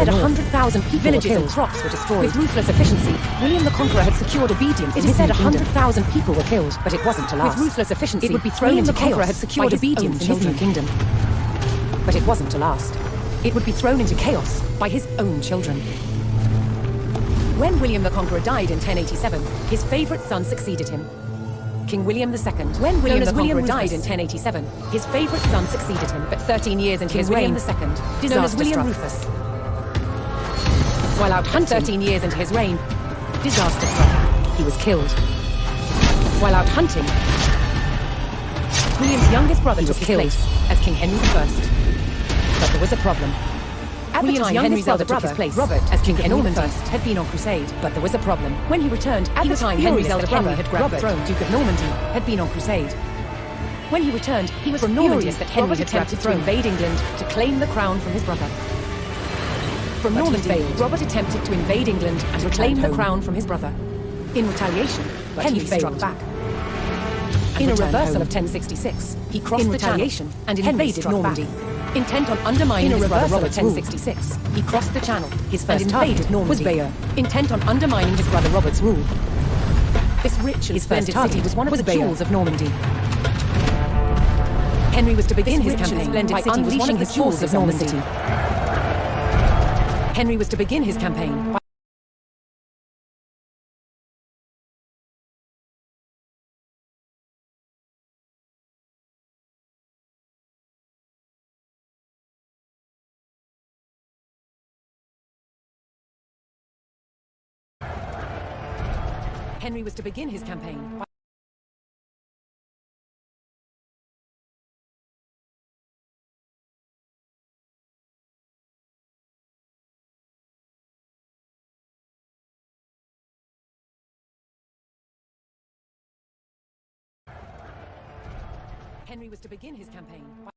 said 100,000 villages and crops were destroyed. With ruthless efficiency, William the Conqueror had secured obedience. It is said 100,000 people were killed, but it wasn't to last. With ruthless efficiency, it would be thrown into chaos. Had secured obedience in his new kingdom, but it wasn't to last. It would be thrown into chaos by his own children. When William the Conqueror died in 1087, his favorite son succeeded him, King William II. When William the Conqueror died in 1087, his favorite son succeeded him, but 13 years into his reign, known as William Rufus. While out hunting, 13 years into his reign, disaster struck. He was killed. While out hunting, William's youngest brother took his place as King Henry I. But there was a problem. At William's youngest brother took his place, Robert, as King Henry I had been on crusade. But there was a problem. When he returned, at the time Henry's elder brother had grabbed the throne, Duke of Normandy, had been on crusade. When he returned, he was furious that Henry had attempted to invade England to claim the crown from his brother. From Normandy, Robert attempted to invade England and reclaim the crown from his brother. In retaliation, Henry struck back. In a reversal of 1066, he crossed the Channel and invaded Normandy. Intent on undermining his brother Robert's 1066, he crossed the Channel. His first target was Bayeux. Intent on undermining his brother Robert's rule. This rich and splendid city was one of the jewels of Normandy. Henry was to begin his campaign by unleashing his forces on the city. Henry was to begin his campaign by Henry was to begin his campaign by Henry was to begin his campaign by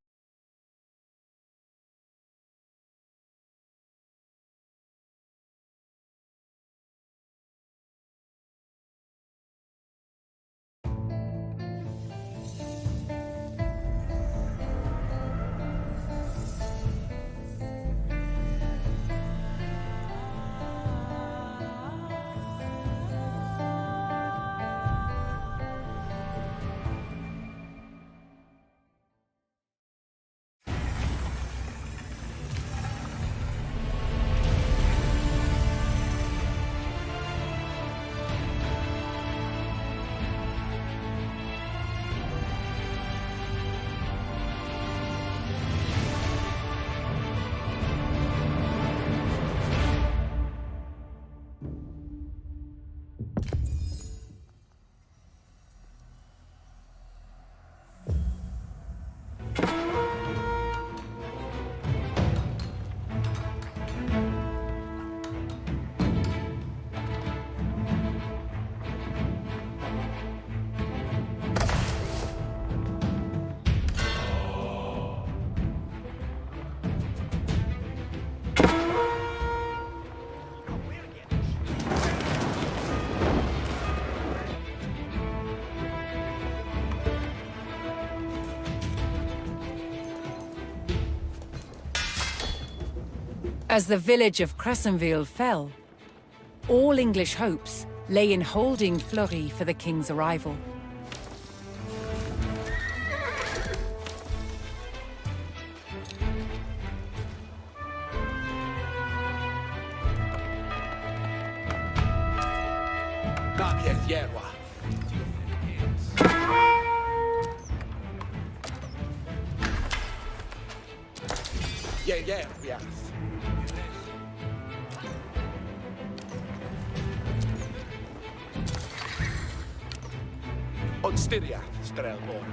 As the village of Cressenville fell, all English hopes lay in holding Fleury for the king's arrival. On Styria, Strelborn.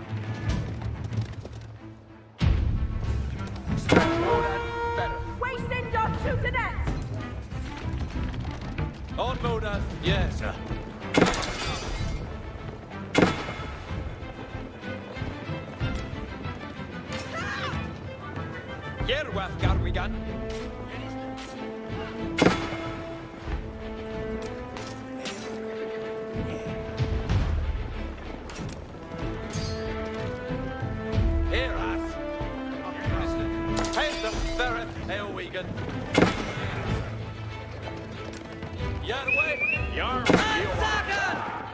Strelborn and better. Wasting your shootinette! On Mona, yes, sir. Yerwath Garwigan. Järve!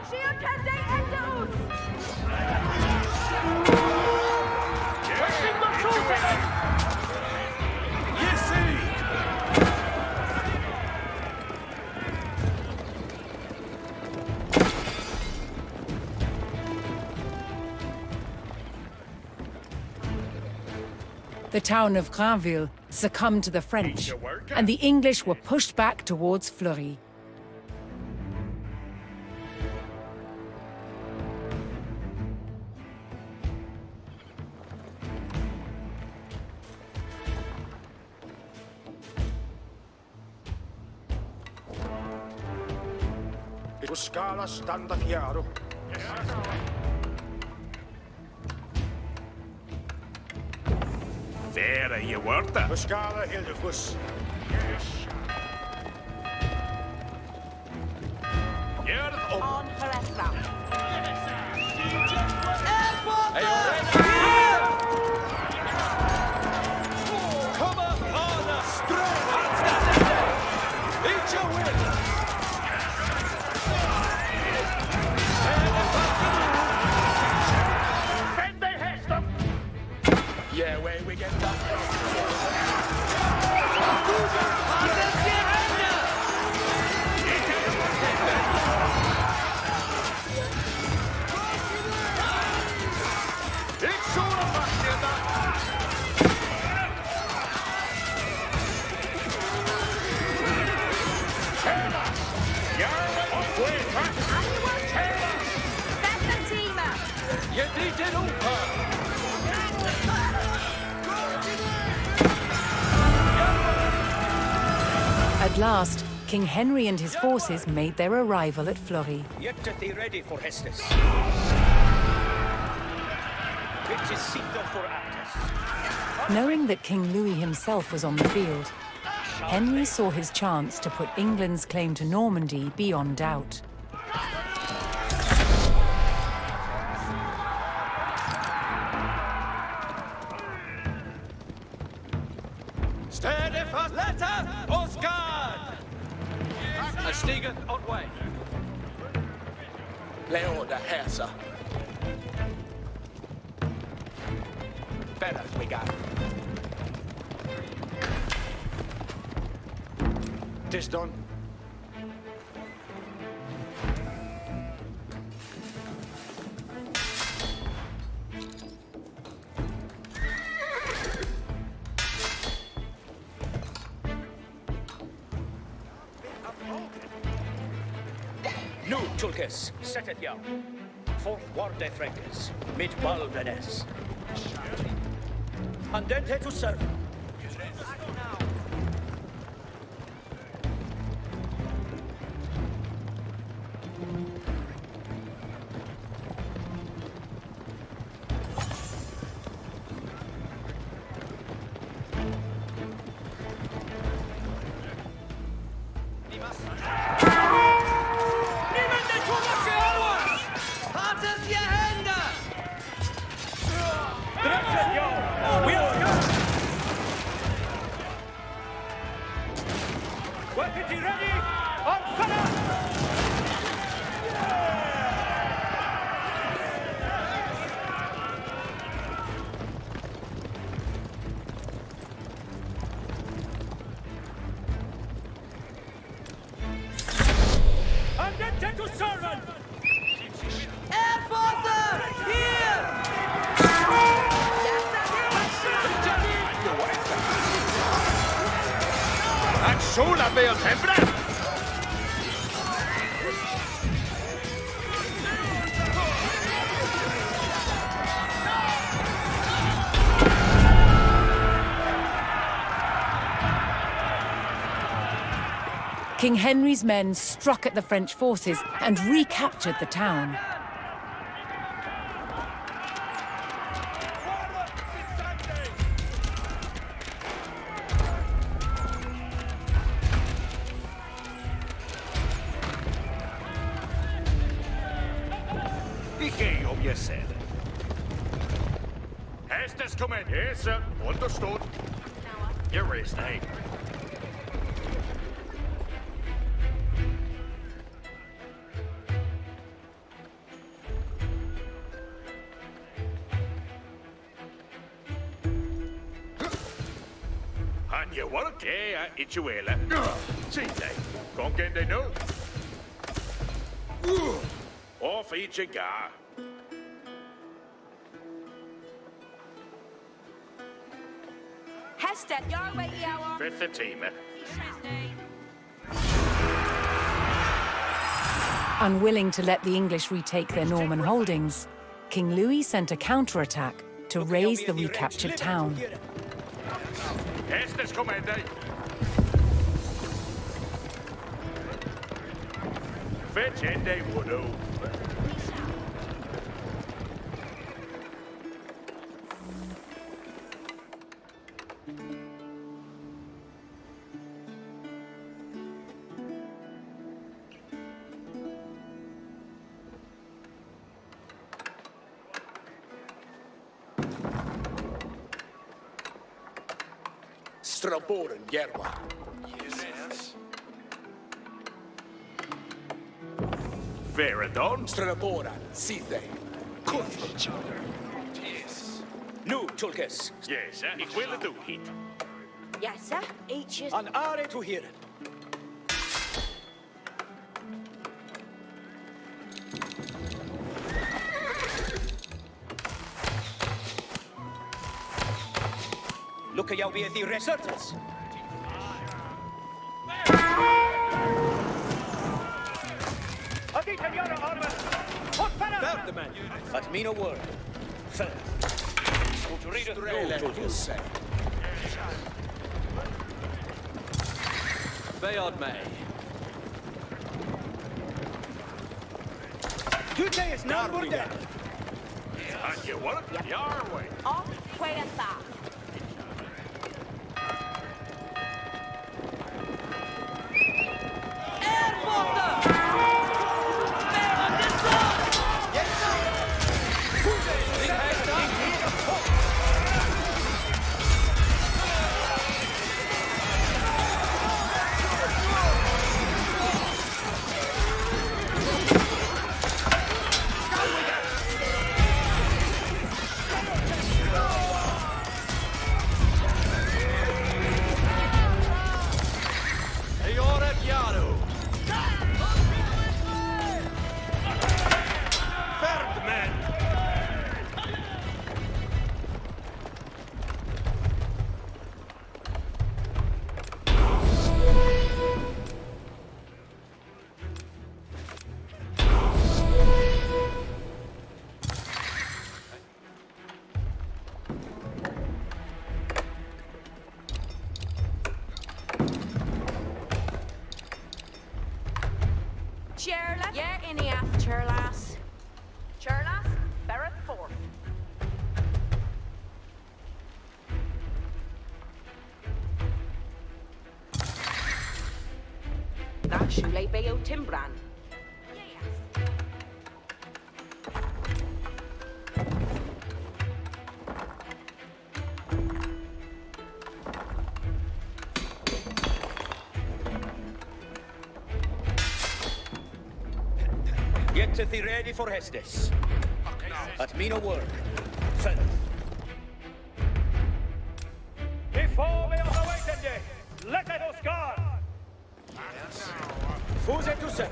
Shield Ende uns! The town of Granville succumbed to the French, and the English were pushed back towards Fleury. Scala standa fiaro. Vera je worta. Scala Hildefus. Jörg op. On Haressa. Kom op, Arne! Strøm! Ikke win! Vend dig hesten! Yeah, way we get that. Ik zo'n vastje dan. Jörg op twee. Bästa teamet! Je drie dit ook. At last, King Henry and his forces made their arrival at Fleury. Get thee ready for Hestus. It is signal for Actus. Knowing that King Louis himself was on the field, Henry saw his chance to put England's claim to Normandy beyond doubt. Städe fast! Letter! Oscar! I stigen on way. Leo the Hesa. Better we got. Tis done. Nu, Tulkes, set it young. Forward de Frankes, mid Baldenes. Andente to serve. Weapons ready! On fire! Andente to servant! And sola be oss hembra! King Henry's men struck at the French forces and recaptured the town. Ikke om je selv. Hestes kommer. Yes, sir. Understood. You're rest, hey. you want to? Ichuela. See, con que they know. Off each a gar. Hestet, your way, Yower. Fifth the team. Unwilling to let the English retake their Norman holdings, King Louis sent a counterattack to raise the recaptured town. Estes comende. Fetch ende woodoo. Straboren, Yerwa. Yes. Veradon. Strabora, Sithe. Kurfich. Yes. Nu, Tulkes. Yes, ik wil het doen, Heat. Yes, sir. Each is. An are to hear it. Look at you be the reserves. There the man. At me no word. Fair. To read it Strele, through, Tulkes. Husse. Bayard May. Today is not more dead. And you want it your way. Off, way and back. Cherla? Yeah, in the aft, Cherlas. Cherlas, Barrett Fort. That Shule Bayo Timbran. Get to the ready for Hestes. At me no word. Fair. Before we are awakened, let us guard. Fuse to set.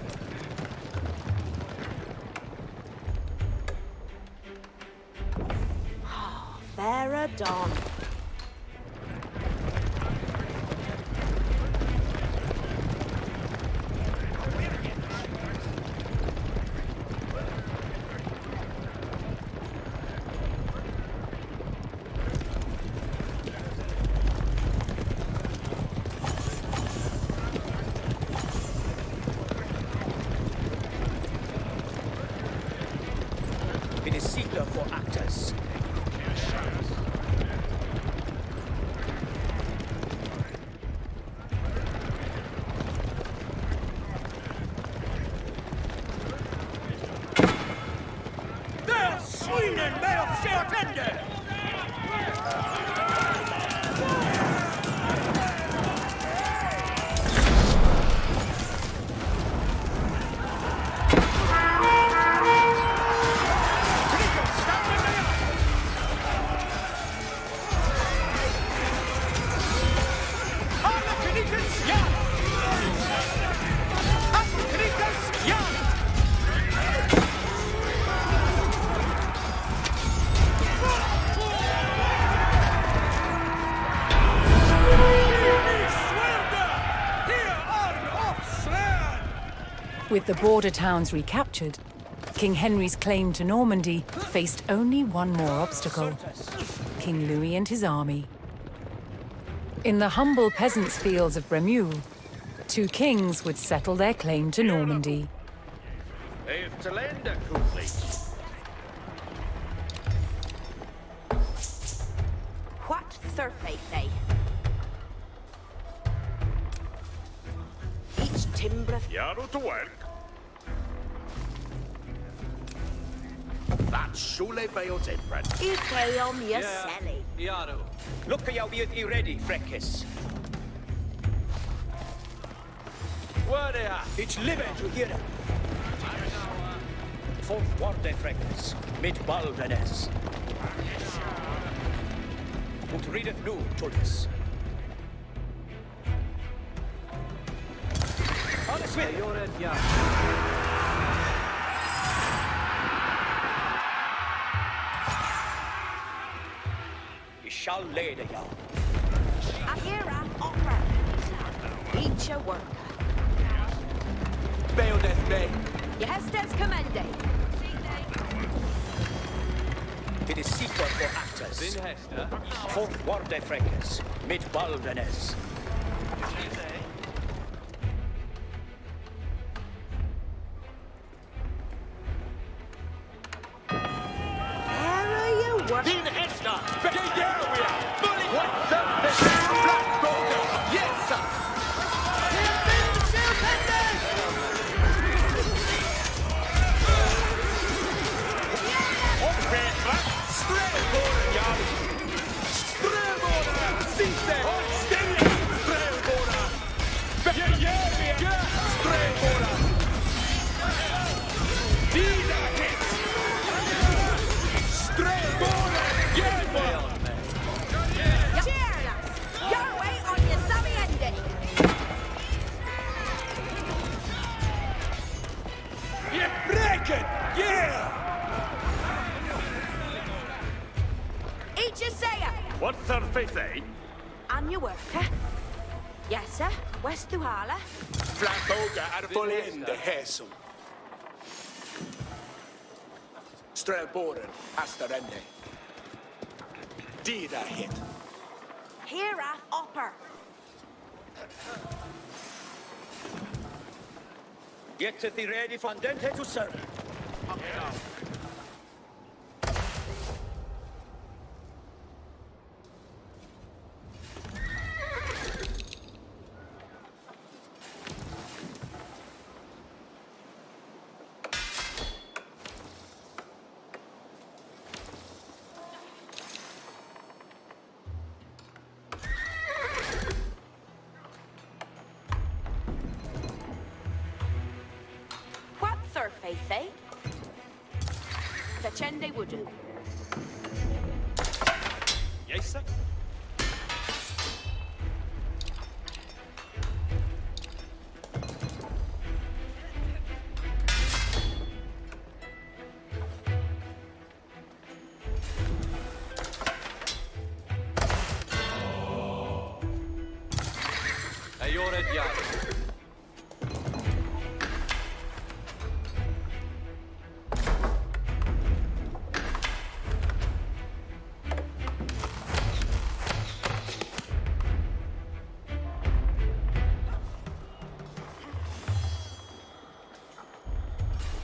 Farah Dawn. It is seeker for actors. Der Schweinen mehr auf Schertende! With the border towns recaptured, King Henry's claim to Normandy faced only one more obstacle: King Louis and his army. In the humble peasants' fields of Bremule, two kings would settle their claim to Normandy. Heeft te lenden, complete. What surface they? Each timber Jarl to work. That Shule Bayo's imprint. Ikeom Yaseli. Yaru. Look at you ready, Freckis. Where they are? It's live to hear it. Fourth Warde Freckis, mit Baldenes. Und readeth nu, Tullus. Alles with You shall lay the yard. Ahira Opera. Each a worker. Bayonet Bay. Yehestes Commende. It is secret for actors. Fourth Warde Freckis, mit Baldenes. Where are you working? Din Hester. Begaria. Fully. What the? Black Golden. Yes, sir. Cheerless! Your way on your savvy ending! Yeah, breaking! Yeah! Each a sayer! What surface, eh? And your worker? Yes, sir. West Duhala. Flamboga är vollende häsum. Strävbåren, Astarende. Dida hit. Hira Opper. Get thee ready for Andente to serve. What surface, eh? The Chende Wudu. Yes, sir. Ayored Yard.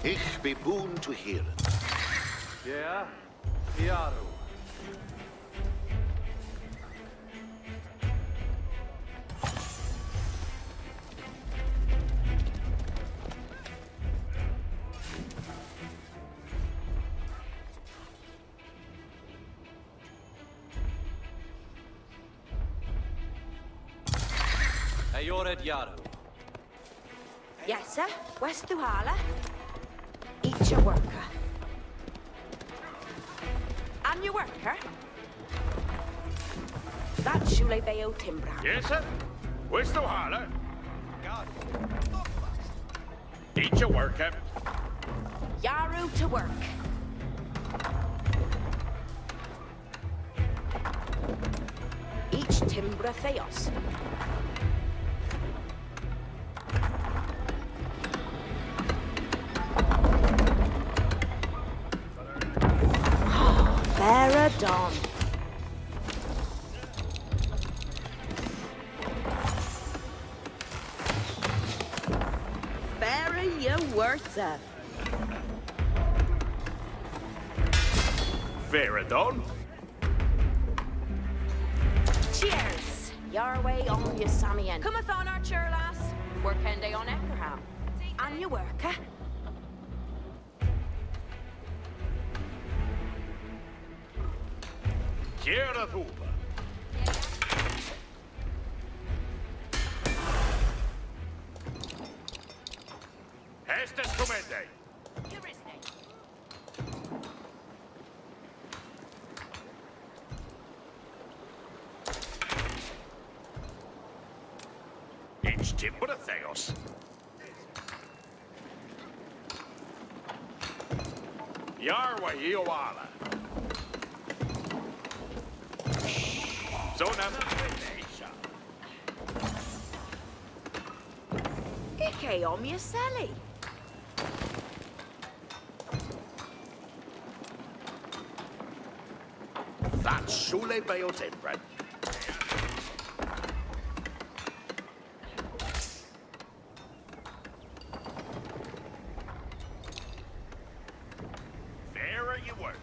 Ich be boon to hear it. Yeah, Yaru. Ayored Yaru. Yes, sir. West Duhala. Each a worker. And your worker? That's Shule Bayo Timbra. Yes, sir. Where's the holler? Eat your worker. Yaru to work. Each Timbra Theos. done. Very you worth it. Faradon. Cheers! Your way on you, Samian. Cometh on our chair, lass. Work day on Eckerham. And you work, eh? Kiera Thuba. Hestes Comende. It's Timber Theos. Yarwa Ioala. Zona Venetia. Ike om you, Sally. That's Sule Beotembran. There you work.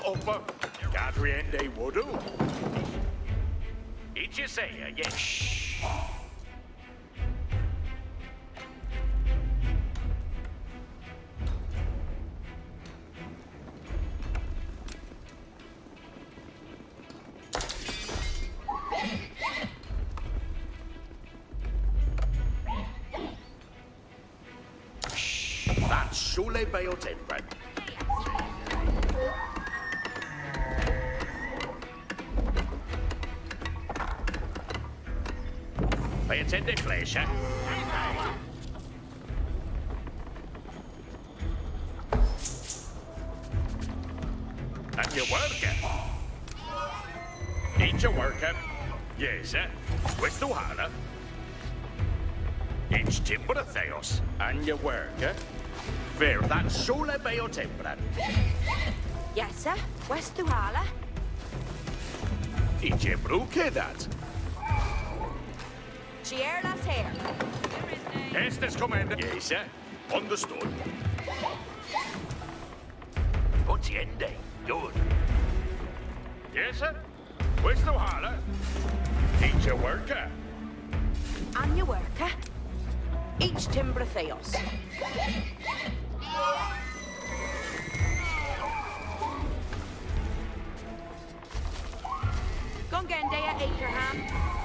Upper Gadriende Woodu. Did you say again? That's Sule Beotembran. Pay attention, Glacier. And you working? Ain't you working? Yes, sir. With the Hana. It's Timber Theos. And you working? Fair, that's Sole Beotembran. Yes, sir. West Duhala. Did you broke that? Chierla's here. Estes Commander. Yes, sir. Understood. Otiende. Good. Yes, sir. Where's the Hala? Teacher worker. And you work, eh? Each Timber Theos. Gungendea Akerham.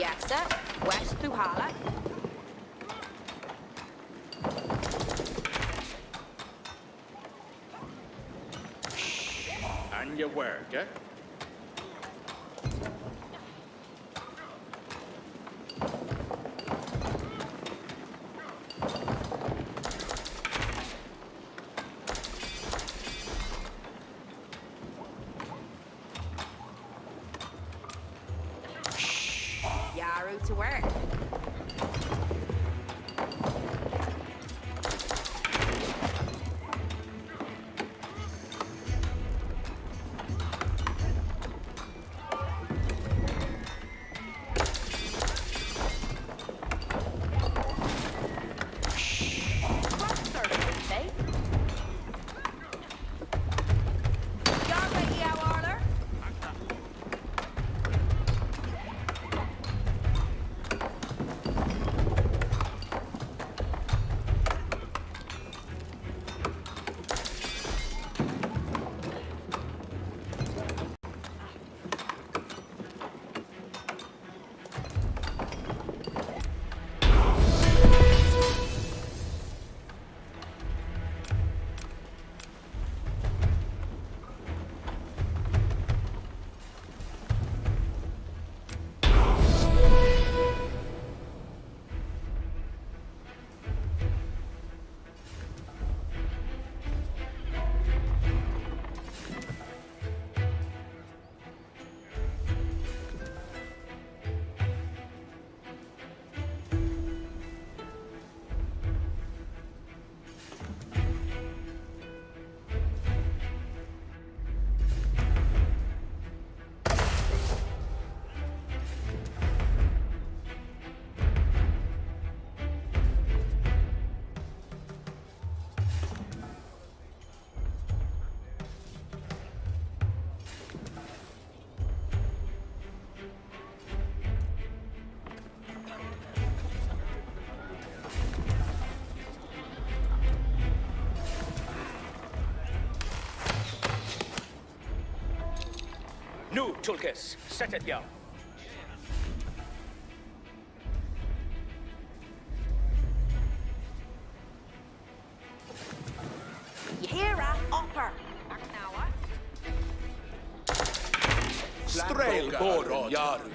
Yes, sir. West through Hala. And your work, eh? Yaru to work. Nu, Tulkis, set it down. Hira upper. Strail Boron Yaru.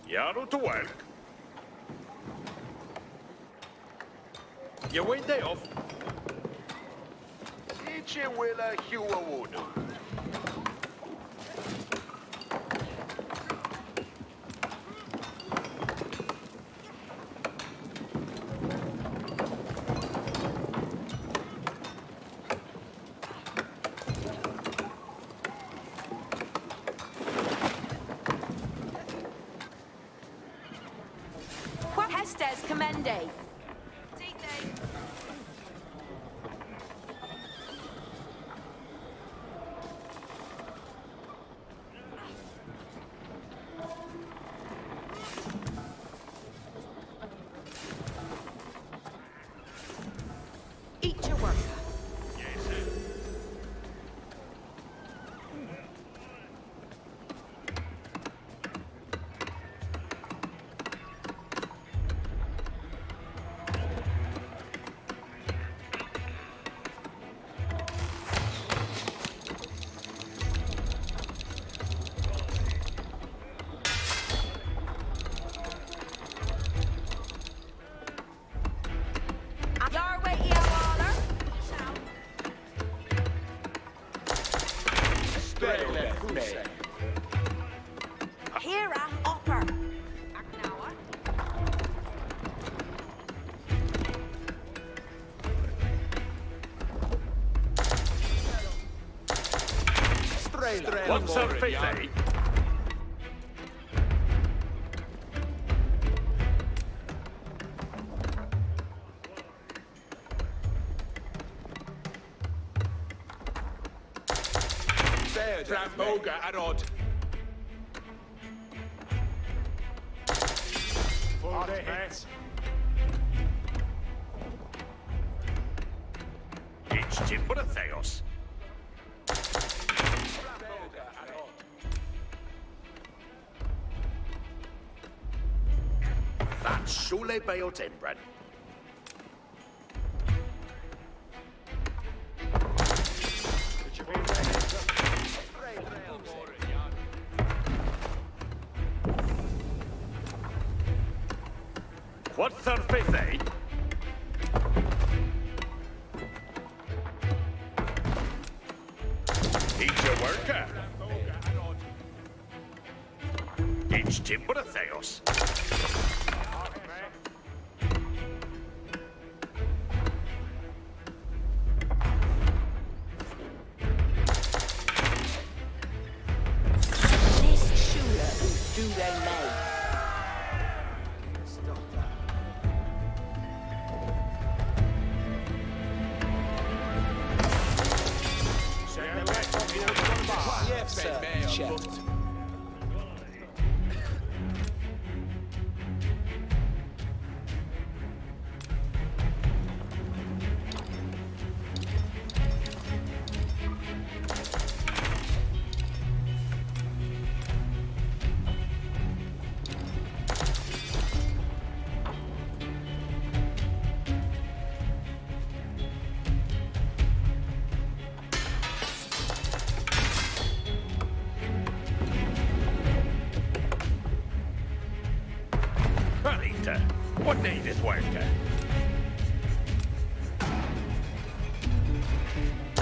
Yaru to work. You wait day off. Ichi willa hua wudu. Hestes commende. Eat your work. Hira upper. What's up, Fife? Framboga arod. Full day hits. Each timber of Theos. That's Shule Beotimbran. Did you mean the heads up? What third they? Each a worker. Each timber of Theos. This shooter who do they make? Send the left on the old bar. Yes, sir. Checked. Anita, what needeth worker?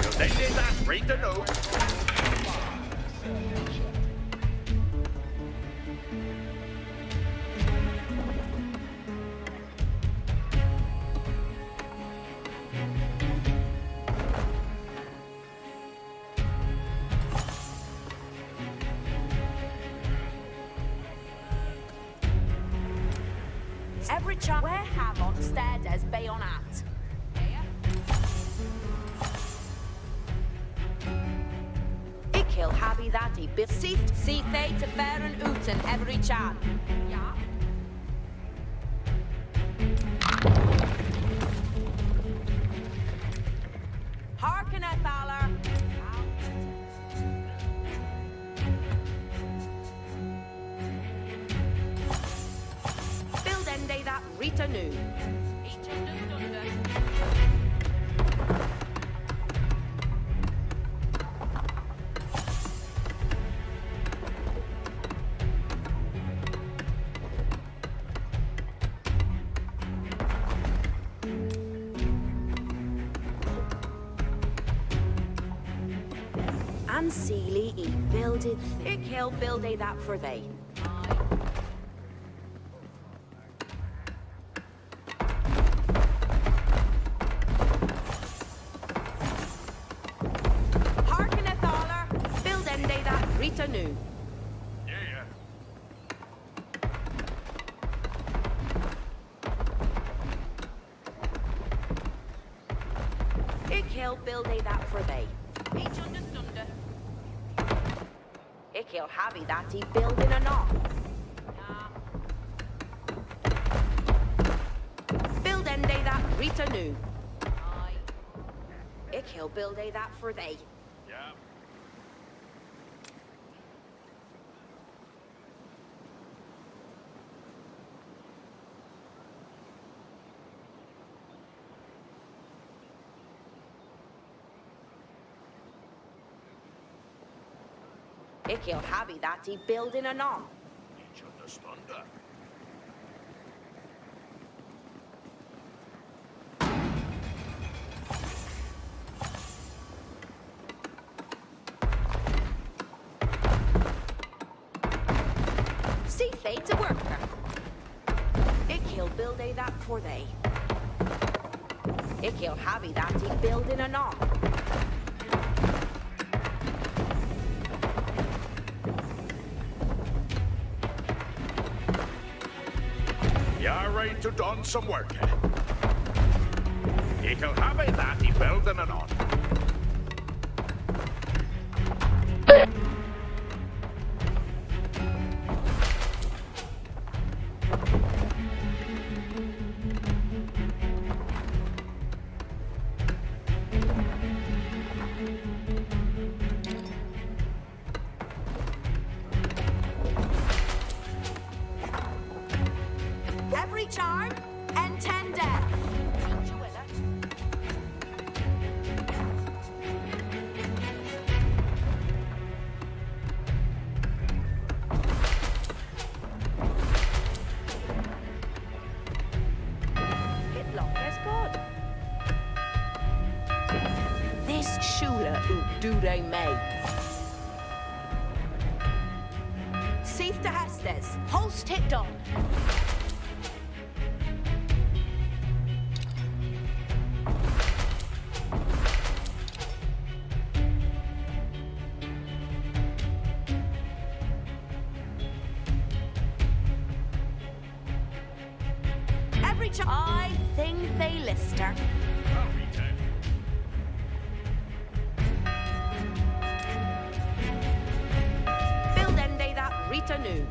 You they did that read the note. Every child where Hamon stared as Bayonat. Ikil habi that he bit sift see they to fair and uten every chan. Yeah. Harken at Valor. Build end day that Rita knew. Each understood. And Seely he builded Ikil build a that for they. Harken at Thaler, build end day that Rita knew. Yeah. Ikil build a that for they. Each understood. Ikil happy that he building a knock. Build end day that Rita knew. Ikil build a that for they. Yeah. Ikil happy that he building a knock. Each understood. See they to worker. Ikil build a that for they. Ikil happy that he building a knock. You're right to done some work. He'll have it that he building it on. Vis Shula ut Dude May. Seif de Hestes, Holst hit done. I think they Lister. Build end day that Rita knew.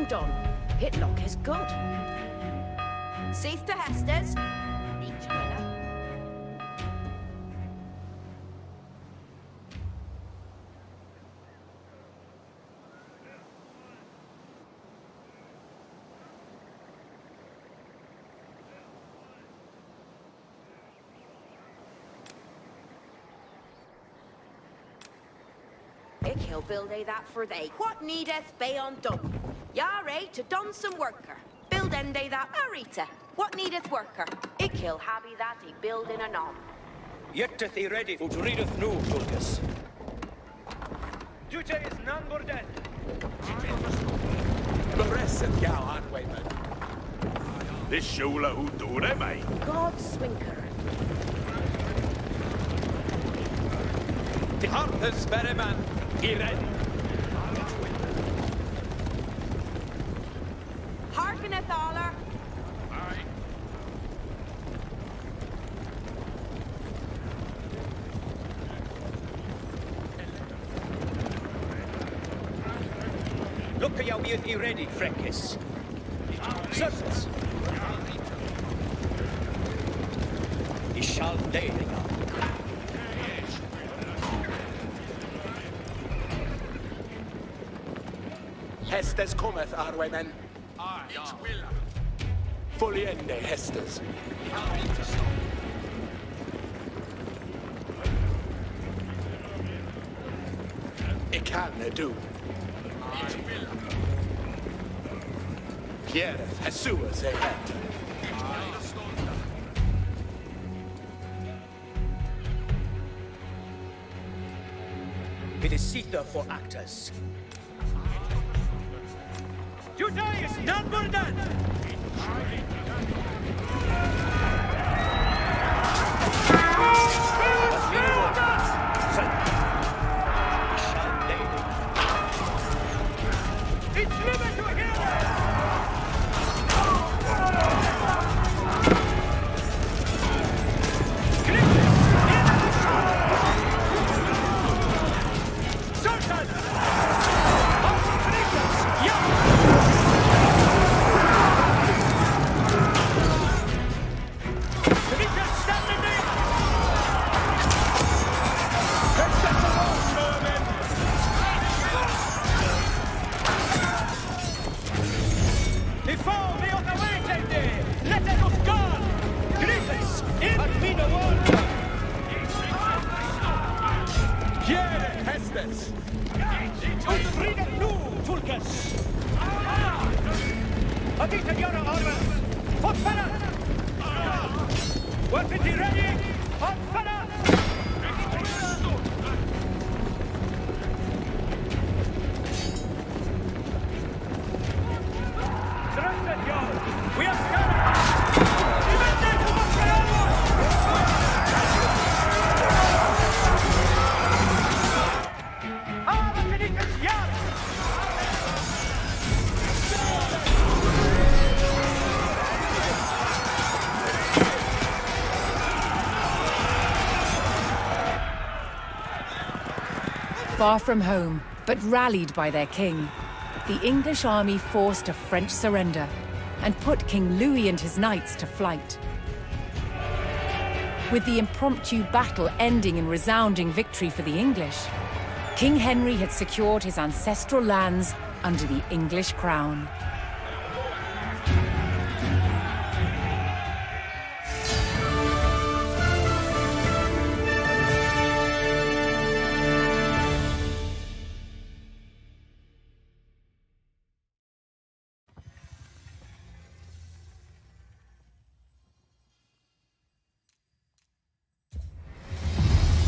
Done. Hitlock is good. Safe to Hestes. Each winner. He'll build that for they. What needeth be undone? Yare to done some worker. Build end that Arita. What needeth worker? He'll habby that he build in anon. Yetteth he ready for to readeth new, Tulkas. Dute is none more dead. Bereset gau anwayman. This Shula who do they, mate? God swinker. The Arthur's Berryman. He ready. Harkeneth aller. Aye. Look ya with ye ready, Freckis. Surface. He shall day ya. Hestes cometh, Arwaymen. Aye, Fully ende Hestes. Ik kan do. Kiereth, Hesua say het. It is Sita for actors. Judas, none more dead. It's limit to here. Far from home, but rallied by their king, the English army forced a French surrender and put King Louis and his knights to flight. With the impromptu battle ending in resounding victory for the English, King Henry had secured his ancestral lands under the English crown.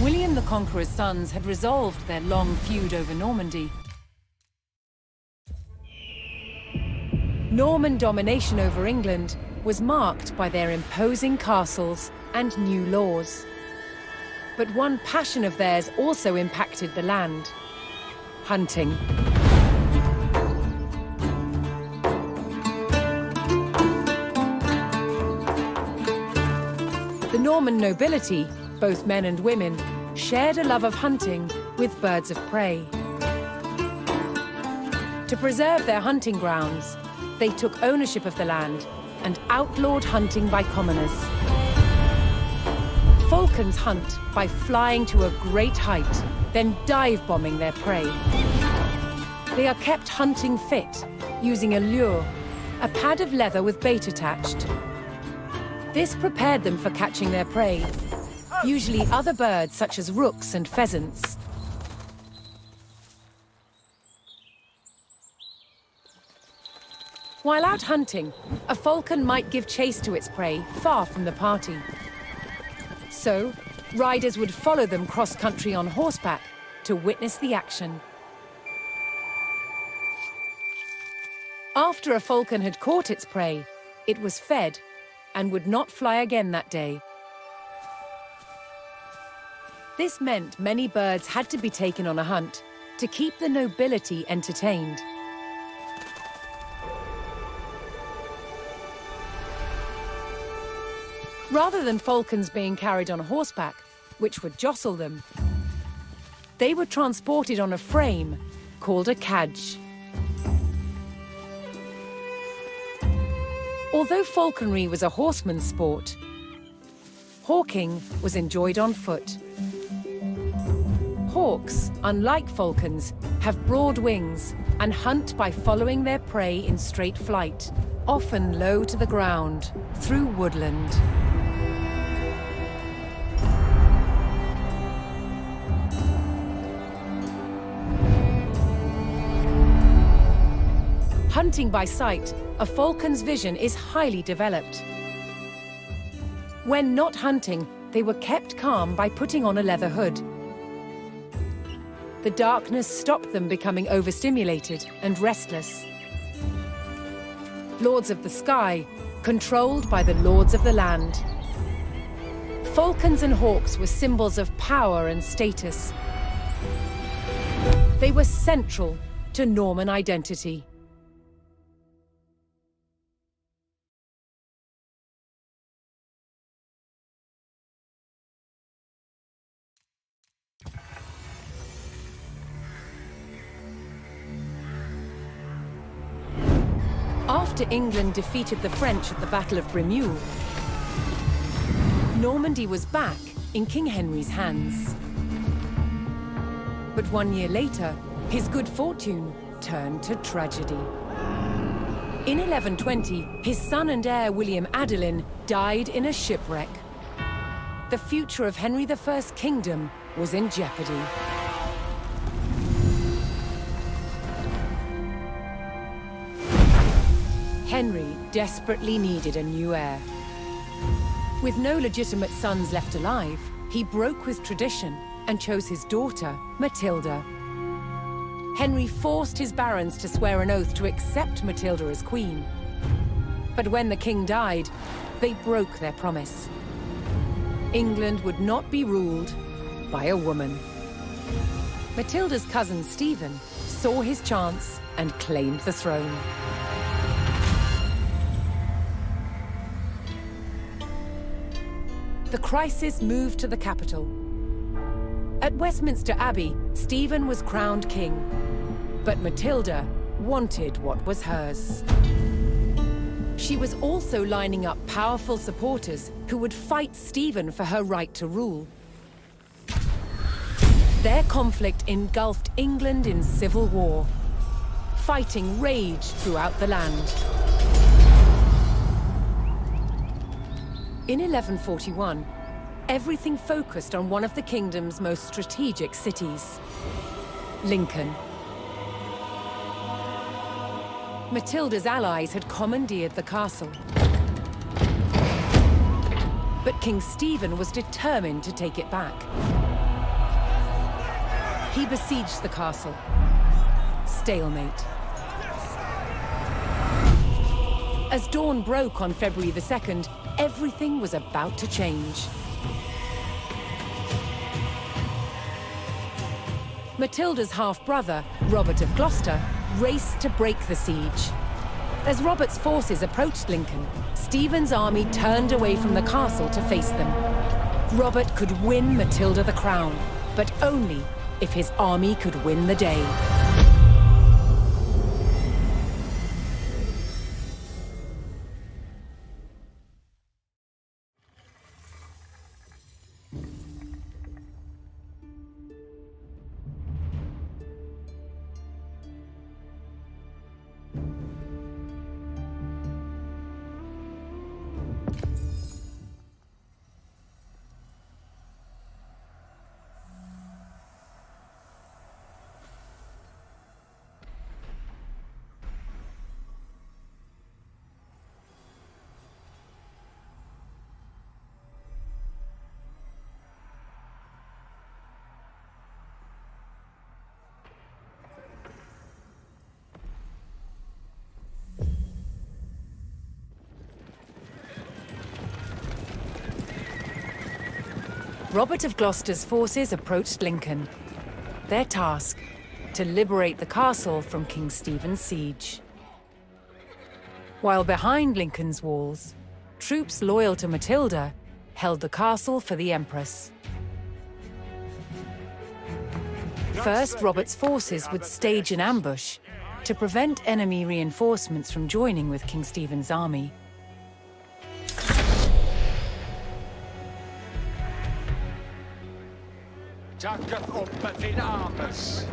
William the Conqueror's sons had resolved their long feud over Normandy. Norman domination over England was marked by their imposing castles and new laws. But one passion of theirs also impacted the land: hunting. The Norman nobility, both men and women, shared a love of hunting with birds of prey. To preserve their hunting grounds, they took ownership of the land and outlawed hunting by commoners. Falcons hunt by flying to a great height, then dive-bombing their prey. They are kept hunting fit, using a lure, a pad of leather with bait attached. This prepared them for catching their prey, usually other birds such as rooks and pheasants. While out hunting, a falcon might give chase to its prey far from the party. So, riders would follow them cross-country on horseback to witness the action. After a falcon had caught its prey, it was fed and would not fly again that day. This meant many birds had to be taken on a hunt to keep the nobility entertained. Rather than falcons being carried on horseback, which would jostle them, they were transported on a frame called a cadge. Although falconry was a horseman's sport, hawking was enjoyed on foot. Hawks, unlike falcons, have broad wings and hunt by following their prey in straight flight, often low to the ground, through woodland. Hunting by sight, a falcon's vision is highly developed. When not hunting, they were kept calm by putting on a leather hood. The darkness stopped them becoming overstimulated and restless. Lords of the sky, controlled by the lords of the land. Falcons and hawks were symbols of power and status. They were central to Norman identity. After England defeated the French at the Battle of Bremule, Normandy was back in King Henry's hands. But 1 year later, his good fortune turned to tragedy. In 1120, his son and heir William Adelin died in a shipwreck. The future of Henry I's kingdom was in jeopardy. Henry desperately needed a new heir. With no legitimate sons left alive, he broke with tradition and chose his daughter, Matilda. Henry forced his barons to swear an oath to accept Matilda as queen. But when the king died, they broke their promise. England would not be ruled by a woman. Matilda's cousin Stephen saw his chance and claimed the throne. The crisis moved to the capital. At Westminster Abbey, Stephen was crowned king, but Matilda wanted what was hers. She was also lining up powerful supporters who would fight Stephen for her right to rule. Their conflict engulfed England in civil war. Fighting raged throughout the land. In 1141, everything focused on one of the kingdom's most strategic cities, Lincoln. Matilda's allies had commandeered the castle. But King Stephen was determined to take it back. He besieged the castle. Stalemate. As dawn broke on February the 2nd, everything was about to change. Matilda's half-brother, Robert of Gloucester, raced to break the siege. As Robert's forces approached Lincoln, Stephen's army turned away from the castle to face them. Robert could win Matilda the crown, but only if his army could win the day. Robert of Gloucester's forces approached Lincoln. Their task, to liberate the castle from King Stephen's siege. While behind Lincoln's walls, troops loyal to Matilda held the castle for the Empress. First, Robert's forces would stage an ambush to prevent enemy reinforcements from joining with King Stephen's army. Tacketh upp din armes.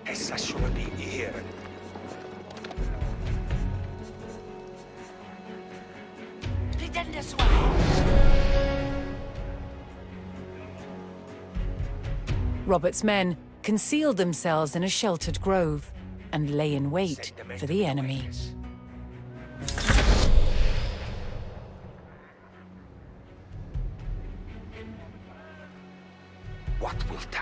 Essa skulle bli i heren. Robert's men concealed themselves in a sheltered grove and lay in wait for the enemy. What wilt thou?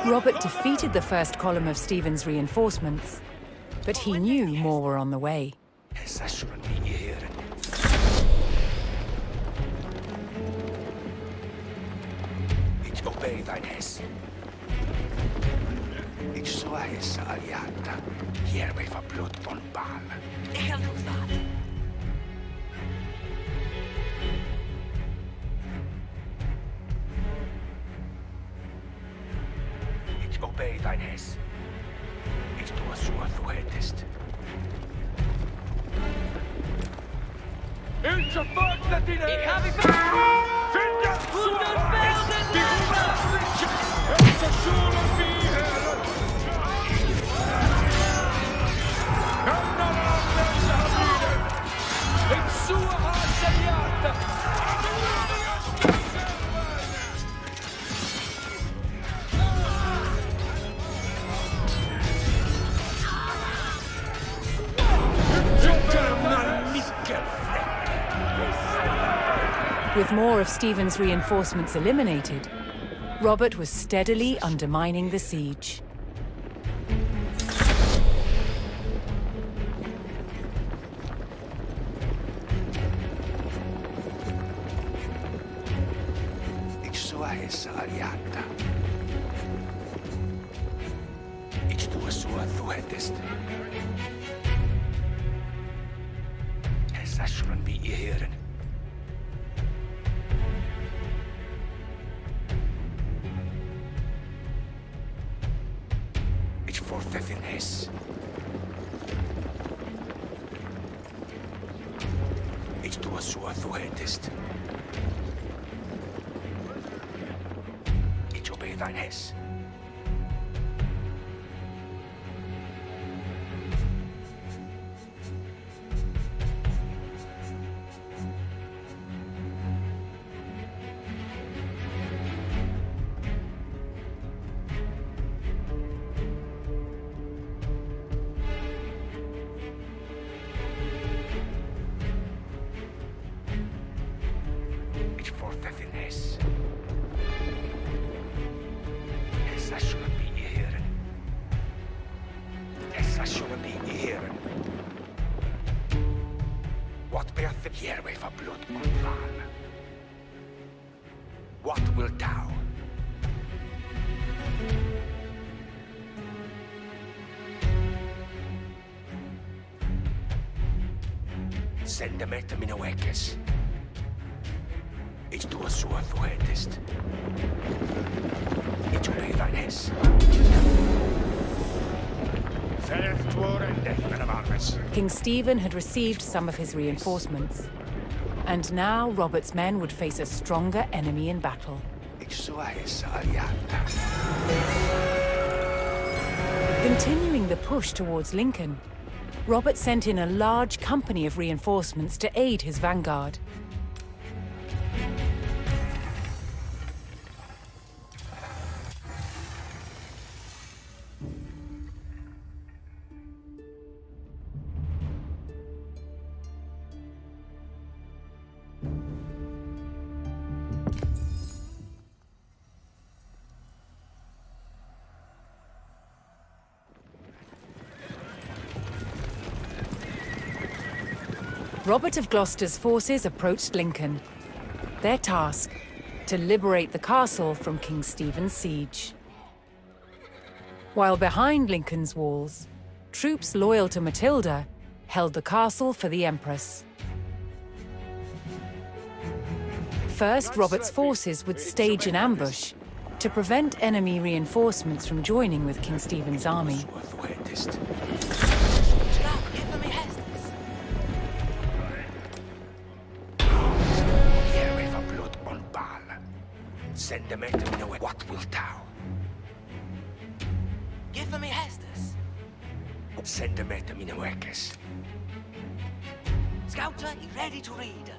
Robert defeated the first column of Stephen's reinforcements, but he knew more were on the way. Essa skulle bli i heren. Ich obey thine hess. Ich så hessa aliata. Hier vi får blod på en ball. Obey thine hess. Ich tue so, du hättest. Inte första dina... Ich habe Finja! 100 Felsen! Die Ruhe! Es ist so, With more of Stephen's reinforcements eliminated, Robert was steadily undermining the siege. Essa aliata. Ich tue sua thuhetest. Essa shouldn't be here. Ich fortheth in his. Ich tue sua thuhetest. Obey thine hess. Ich fortheth in hess. Essa shouldn't be here. Essa shouldn't be here. What bearth the here way for blood on Val? What wilt thou? Send them at me no ekes. Ich tue so du hättest. Ich obey thine hess. King Stephen had received some of his reinforcements, and now Robert's men would face a stronger enemy in battle. Continuing the push towards Lincoln, Robert sent in a large company of reinforcements to aid his vanguard. Robert of Gloucester's forces approached Lincoln. Their task, to liberate the castle from King Stephen's siege. While behind Lincoln's walls, troops loyal to Matilda held the castle for the Empress. First, Robert's forces would stage an ambush to prevent enemy reinforcements from joining with King Stephen's army. Send them at me know what wilt thou? Give me Hestus. Send them at me no ekes. Scouter, he ready to read.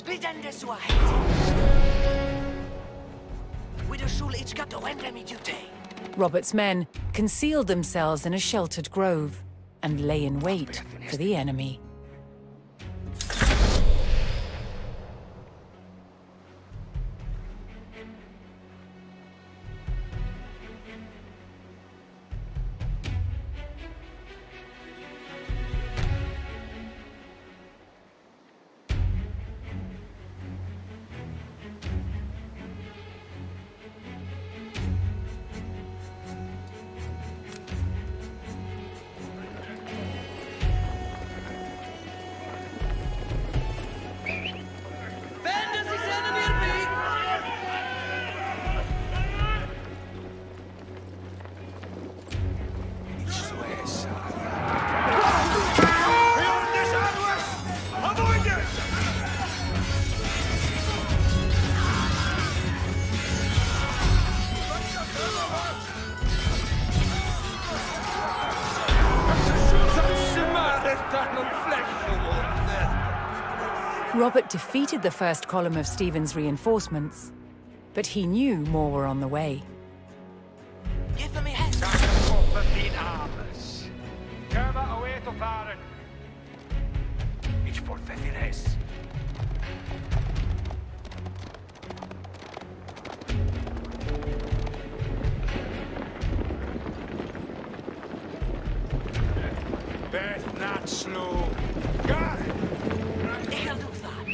Bidende sua With a shul each got to enemy duty. Robert's men concealed themselves in a sheltered grove and lay in wait for the enemy. Robert defeated the first column of Stephen's reinforcements, but he knew more were on the way. Give me Hestus. Ich for Fethines. Beth not slow. Got it. I'll do that.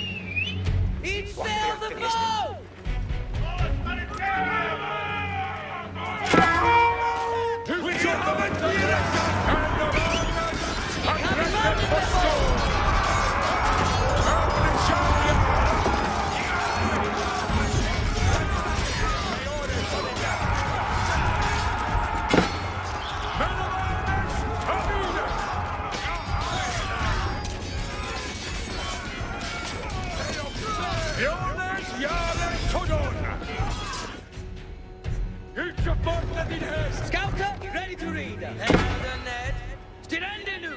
Each sail the boat! Scouter, ready to read. Ned. Stirende nu.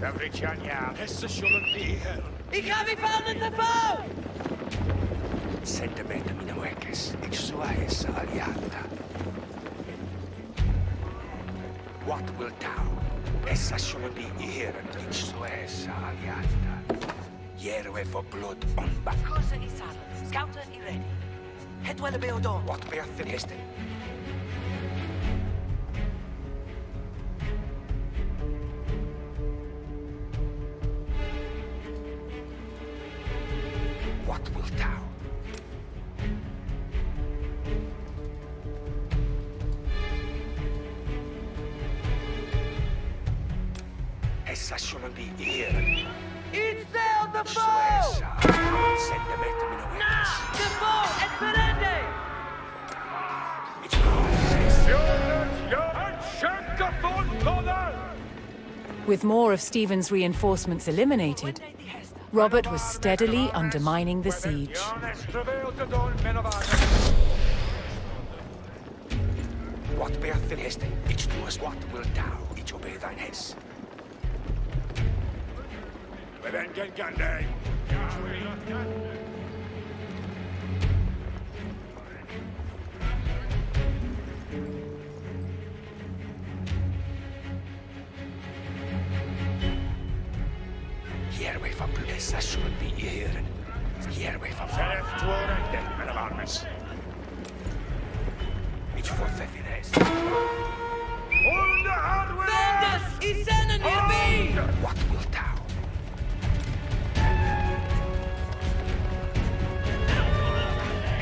Everytjanja, hästar shouldn't be here. Ik ga weer vallen te val. Sentimento minä muekes, iksuaessa aliata. What will thou? Essa shouldn't be here, iksuaessa aliata. Järve for blood on back. Kursen i saddle. Scouter i ready. Het wel beodon. What beathing hesten? What will thou? Essa shouldn't be here. Each sail the boat. Iksuaessa. Sentimento minä muekes. Now, the boat at Ferende. With more of Stephen's reinforcements eliminated, Robert was steadily undermining the siege. What beathing hesten? Ich tuas what will thou? Ich obey thine hess. Järve for blessa should be here. Järve for Ich for Fethines. Vendas i sennen hierby. What will thou?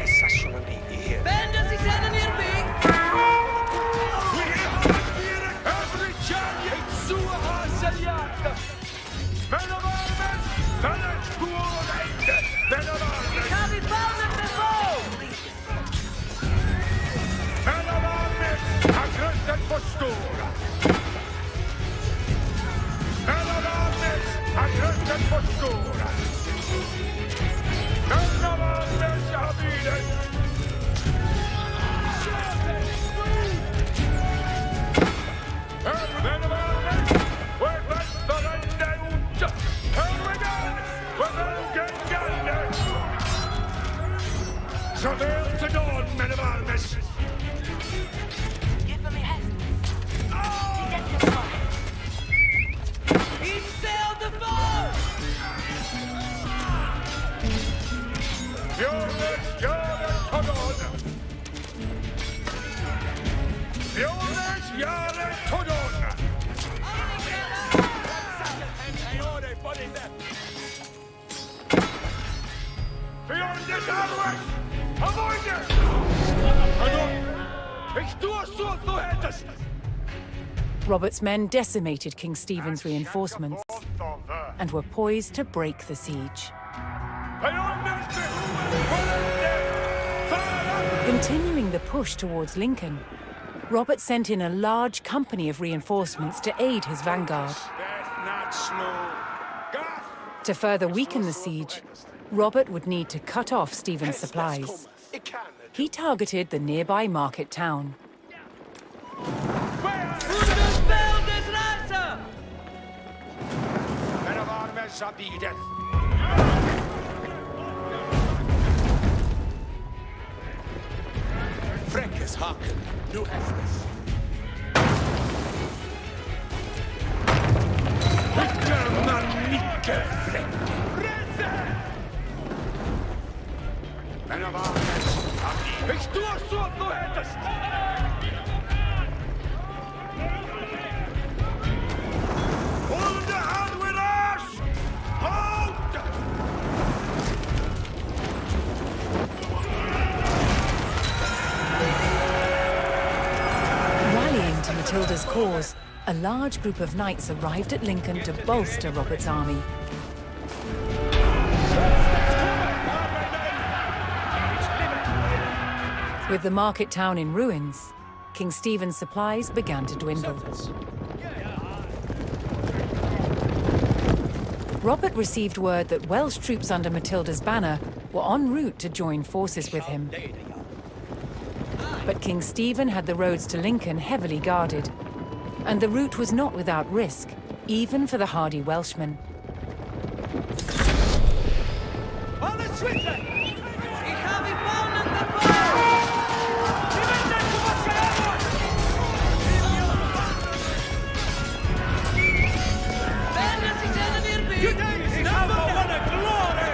Essa should be here. Vendas i sennen hierby. Ik ga weer vallen te val. Travel to dawn, men of armies! Give me hand. Each sail the boat. Fjones, jaren, todon! Fjones, jaren, todon! Fjones, arves! Avoid it! Ich tue so, du hättest! Robert's men decimated King Stephen's reinforcements and were poised to break the siege. Continuing the push towards Lincoln, Robert sent in a large company of reinforcements to aid his vanguard. To further weaken the siege, Robert would need to cut off Stephen's supplies. He targeted the nearby market town. Men av armes zabidet! Freckes Res Haken, nu Hestus. Men av Arnes, Adi. Ich tue so, du hättest! Hold the hand with us! Hold! Rallying to Matilda's cause, a large group of knights arrived at Lincoln to bolster Robert's army. With the market town in ruins, King Stephen's supplies began to dwindle. Robert received word that Welsh troops under Matilda's banner were en route to join forces with him. But King Stephen had the roads to Lincoln heavily guarded, and the route was not without risk, even for the hardy Welshmen. Alles Schützen! Ich habe Bahnen dabei! Sie werden zu was Werden Sie denn ihr Bild? Ich habe eine Glore!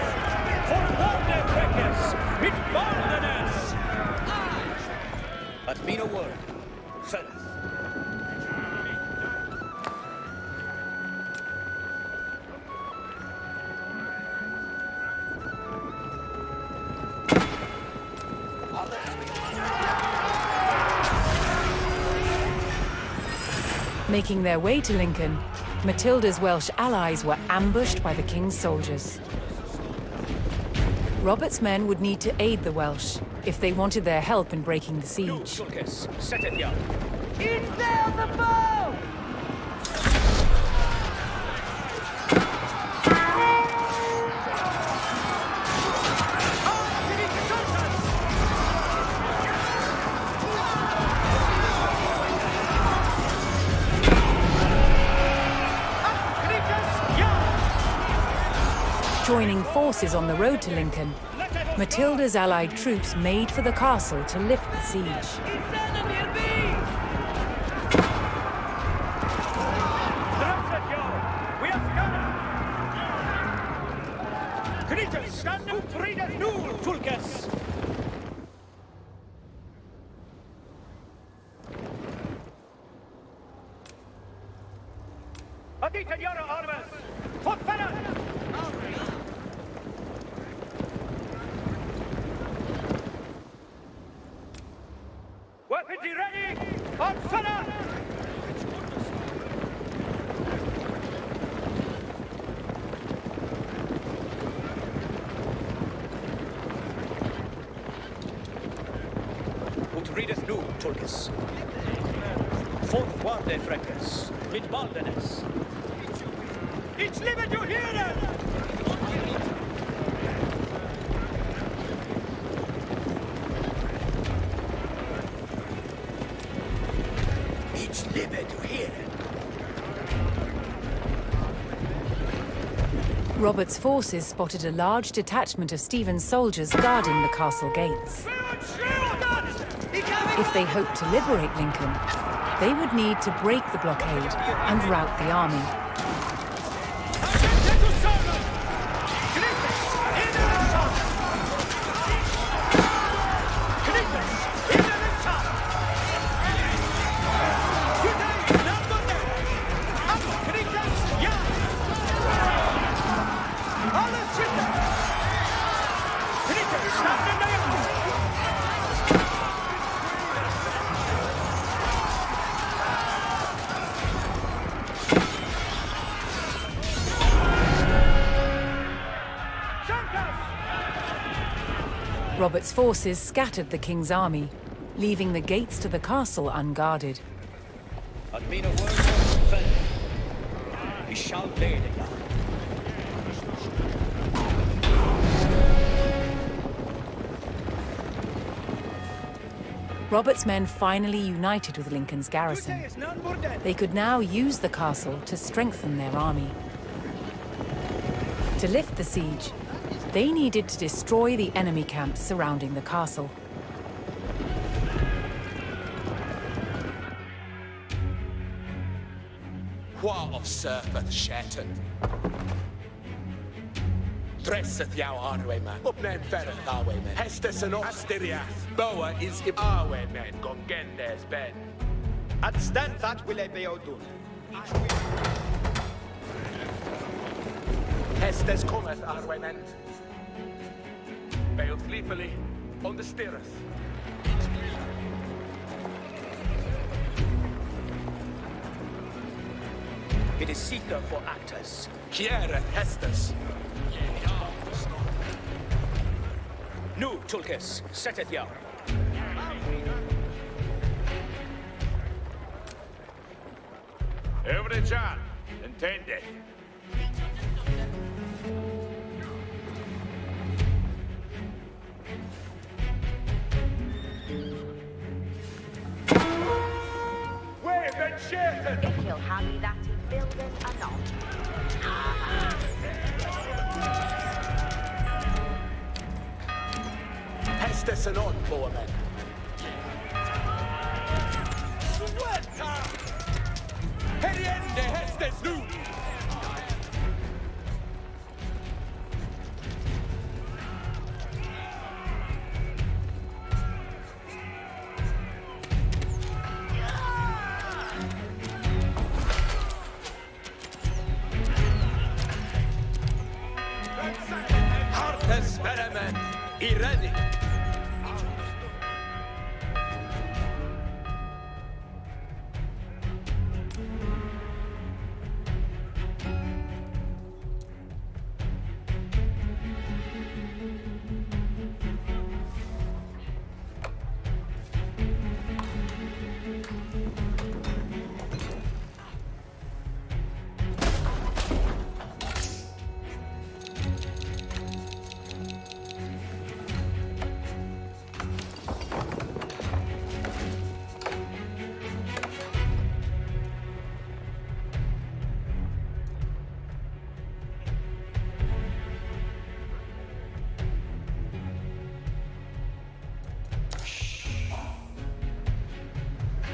Von Wandefreckes, mit Bandenes! But mean a word. Fellas. Making their way to Lincoln, Matilda's Welsh allies were ambushed by the king's soldiers. Robert's men would need to aid the Welsh if they wanted their help in breaking the siege. Set it young. In there the bow! Joining forces on the road to Lincoln, Matilda's allied troops made for the castle to lift the siege. Stand up, Friedrich Null, Tulkes! Adita Yara Armas! Fort Fenner! Weapons ready! On Fenner! Und redest nu, Tulkes. Fort Wandefreckes, mit Baldenes. Ich liebe du hier! Ich liebe to hear it. Robert's forces spotted a large detachment of Stephen's soldiers guarding the castle gates. If they hoped to liberate Lincoln, they would need to break the blockade and rout the army. Robert's forces scattered the king's army, leaving the gates to the castle unguarded. At mean a word from Fenner. Ich shall lede ja. Robert's men finally united with Lincoln's garrison. They could now use the castle to strengthen their army. To lift the siege, they needed to destroy the enemy camps surrounding the castle. Qua of surfeth Shetton. Dresseth yao arwe man. Upnen fereth arwe man. Hestes and Ostiriath. Boa is arwe man. Gongendes ben. At stand that will I be outdone. Hestes cometh arwe man. Bail sleepily on the stirreth. It is seeker for actors. Kiereth Hestes. Nu, Tulkes, setteth yao. Every John, intended. Wave and Shetton! It kill Harry that in building or not. Hestes and on, boa man. Heriende Hestes nu! Hartes Veremen, ready.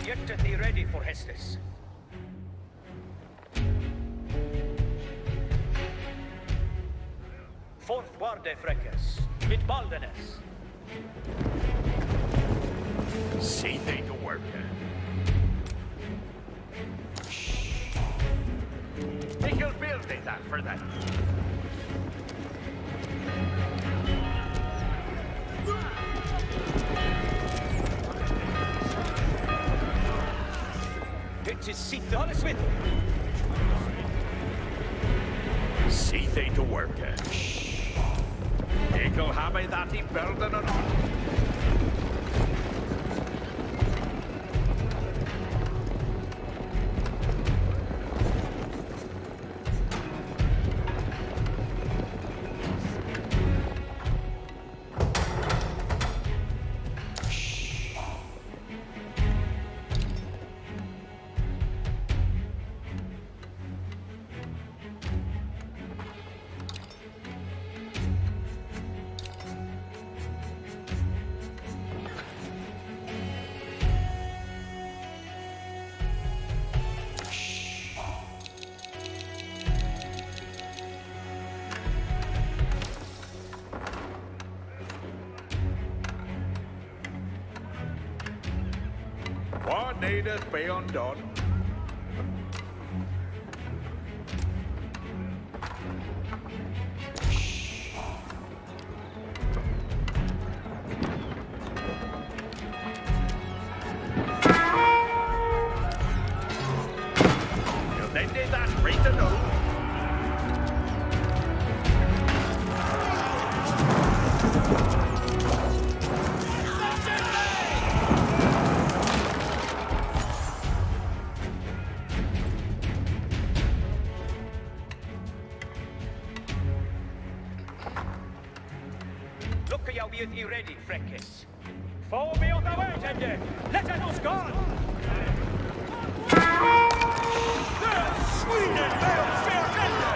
Get thee ready for Hestes. Fourth warde Freckes, mit Baldenes. See they to work. Nickel build they that for that. It is Sith all is with. See they to work. Nickel have I that in building or not. What needeth be undone? They did that right to know. Look y'all be ready, Freckes. Fall me on the way, Tender. Let us go. Sweden fails fair tender.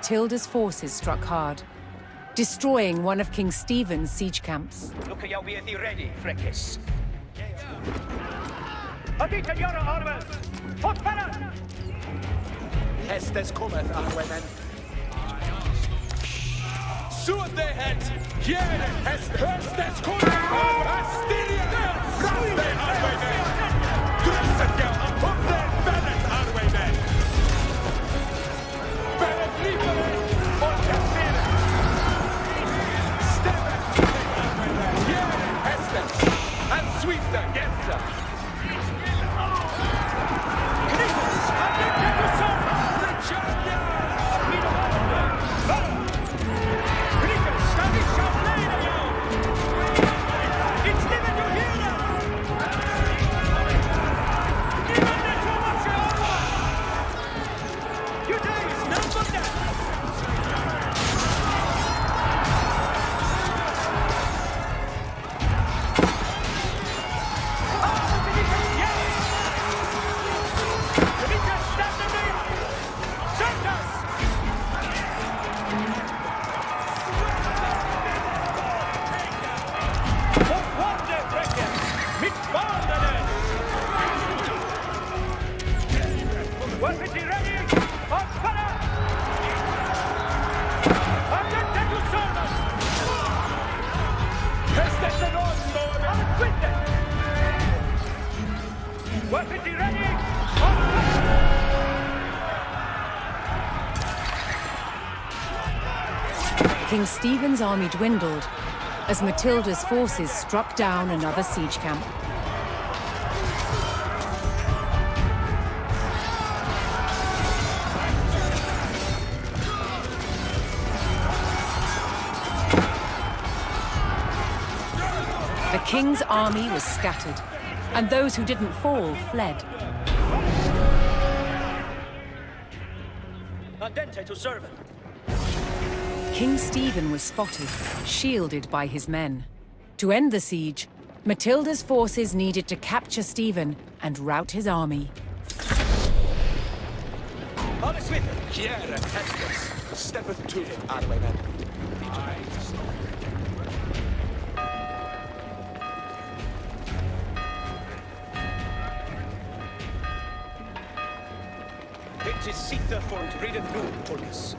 Matilda's forces struck hard, destroying one of King Stephen's siege camps. Look at be ready, Freckis. Adita Yara Armas! Hot para! Hestes cometh, Arwemen. Suat they head! Here, Hestes cometh! Astiria! Raste Arwemen! Dressatja, up there, Bennett Arwemen! Bennett Liebere! Orchastere! Stemme! Arwemen! Here, Hestes! And Sweepta, Getza! King Stephen's army dwindled as Matilda's forces struck down another siege camp. The king's army was scattered, and those who didn't fall fled. Andente to servant. King Stephen was spotted, shielded by his men. To end the siege, Matilda's forces needed to capture Stephen and rout his army. Alles with him. Here, Hestes steppeth to him, Arwemen. It is Sita for to read it through, Tornis.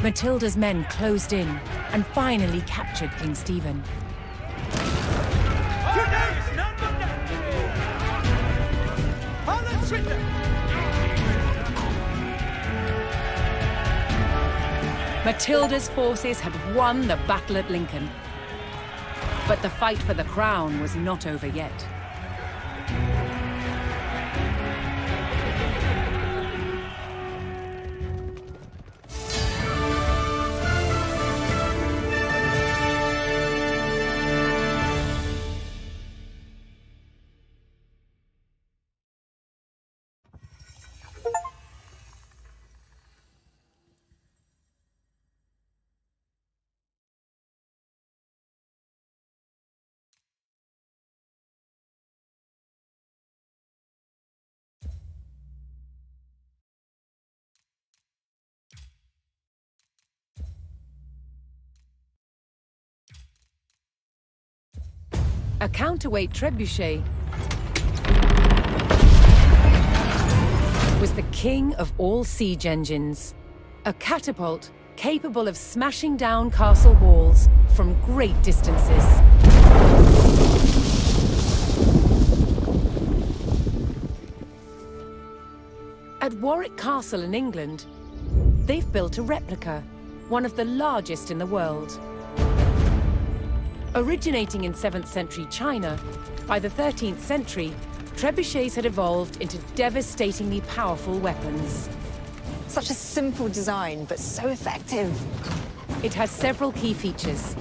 Matilda's men closed in and finally captured King Stephen. Matilda's forces had won the battle at Lincoln. But the fight for the crown was not over yet. A counterweight trebuchet was the king of all siege engines. A catapult capable of smashing down castle walls from great distances. At Warwick Castle in England, they've built a replica, one of the largest in the world. Originating in 7th century China, by the 13th century, trebuchets had evolved into devastatingly powerful weapons. Such a simple design, but so effective. It has several key features.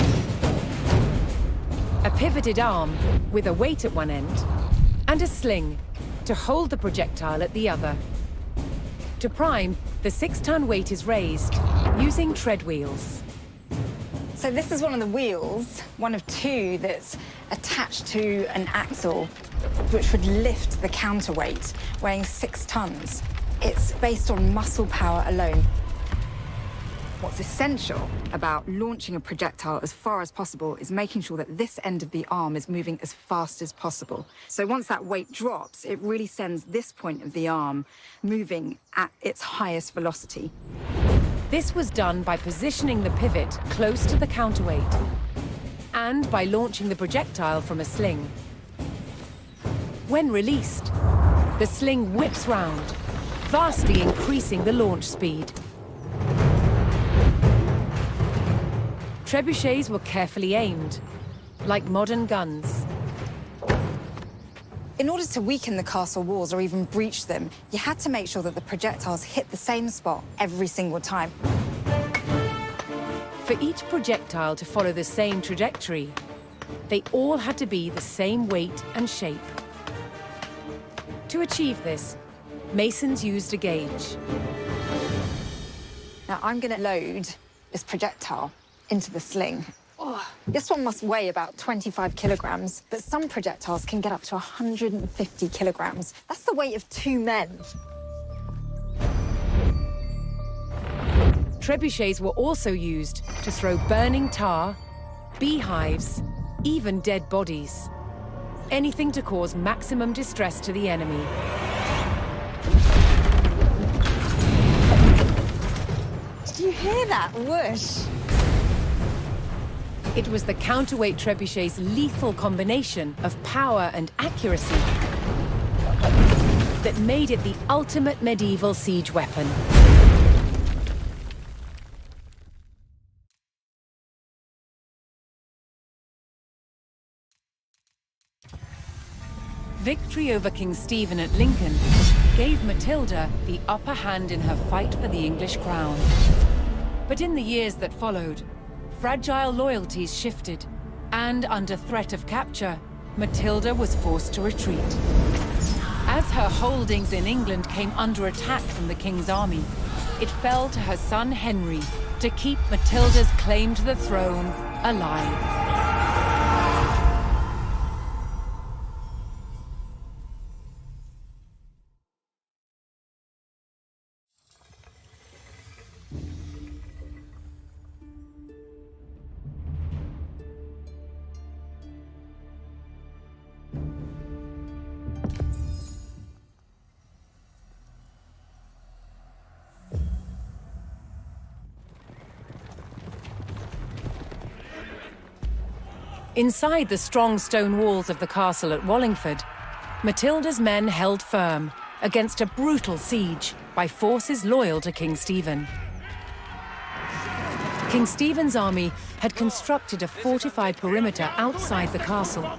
A pivoted arm with a weight at one end, and a sling to hold the projectile at the other. To prime, the 6-ton weight is raised using tread wheels. So this is one of the wheels, one of two that's attached to an axle, which would lift the counterweight, weighing 6 tons. It's based on muscle power alone. What's essential about launching a projectile as far as possible is making sure that this end of the arm is moving as fast as possible. So once that weight drops, it really sends this point of the arm moving at its highest velocity. This was done by positioning the pivot close to the counterweight and by launching the projectile from a sling. When released, the sling whips round, vastly increasing the launch speed. Trebuchets were carefully aimed, like modern guns. In order to weaken the castle walls or even breach them, you had to make sure that the projectiles hit the same spot every single time. For each projectile to follow the same trajectory, they all had to be the same weight and shape. To achieve this, masons used a gauge. Now I'm going to load this projectile into the sling. Oh, this one must weigh about 25 kilograms, but some projectiles can get up to 150 kilograms. That's the weight of 2 men. Trebuchets were also used to throw burning tar, beehives, even dead bodies. Anything to cause maximum distress to the enemy. Did you hear that whoosh? It was the counterweight trebuchet's lethal combination of power and accuracy that made it the ultimate medieval siege weapon. Victory over King Stephen at Lincoln gave Matilda the upper hand in her fight for the English crown. But in the years that followed, fragile loyalties shifted, and under threat of capture, Matilda was forced to retreat. As her holdings in England came under attack from the king's army, it fell to her son Henry to keep Matilda's claim to the throne alive. Inside the strong stone walls of the castle at Wallingford, Matilda's men held firm against a brutal siege by forces loyal to King Stephen. King Stephen's army had constructed a fortified perimeter outside the castle,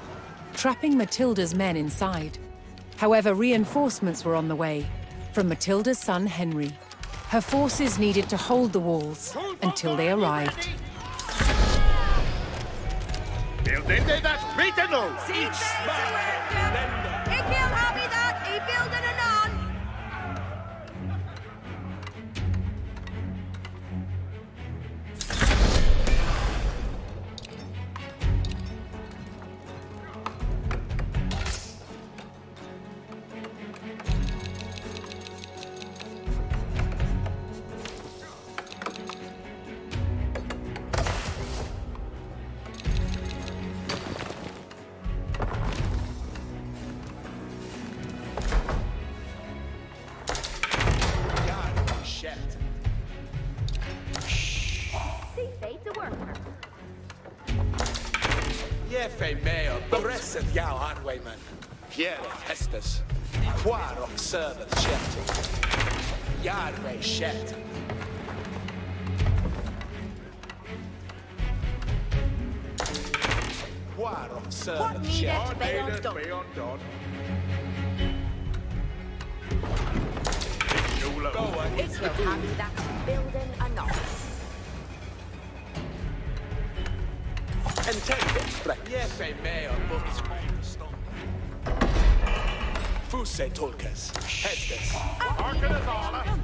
trapping Matilda's men inside. However, reinforcements were on the way from Matilda's son Henry. Her forces needed to hold the walls until they arrived. Buildende that Retenol! Jefe meo, blessed yao Arwayman. Here Hestus, quar of servant shet. Yarwe shet. Quar of What servant needeth shet. be Needeth undone? be undone. Boa It is will the have you that building enough. Intended, Jefe meo, books. Fuse Tulkas, Hestus. Harkeneth alla.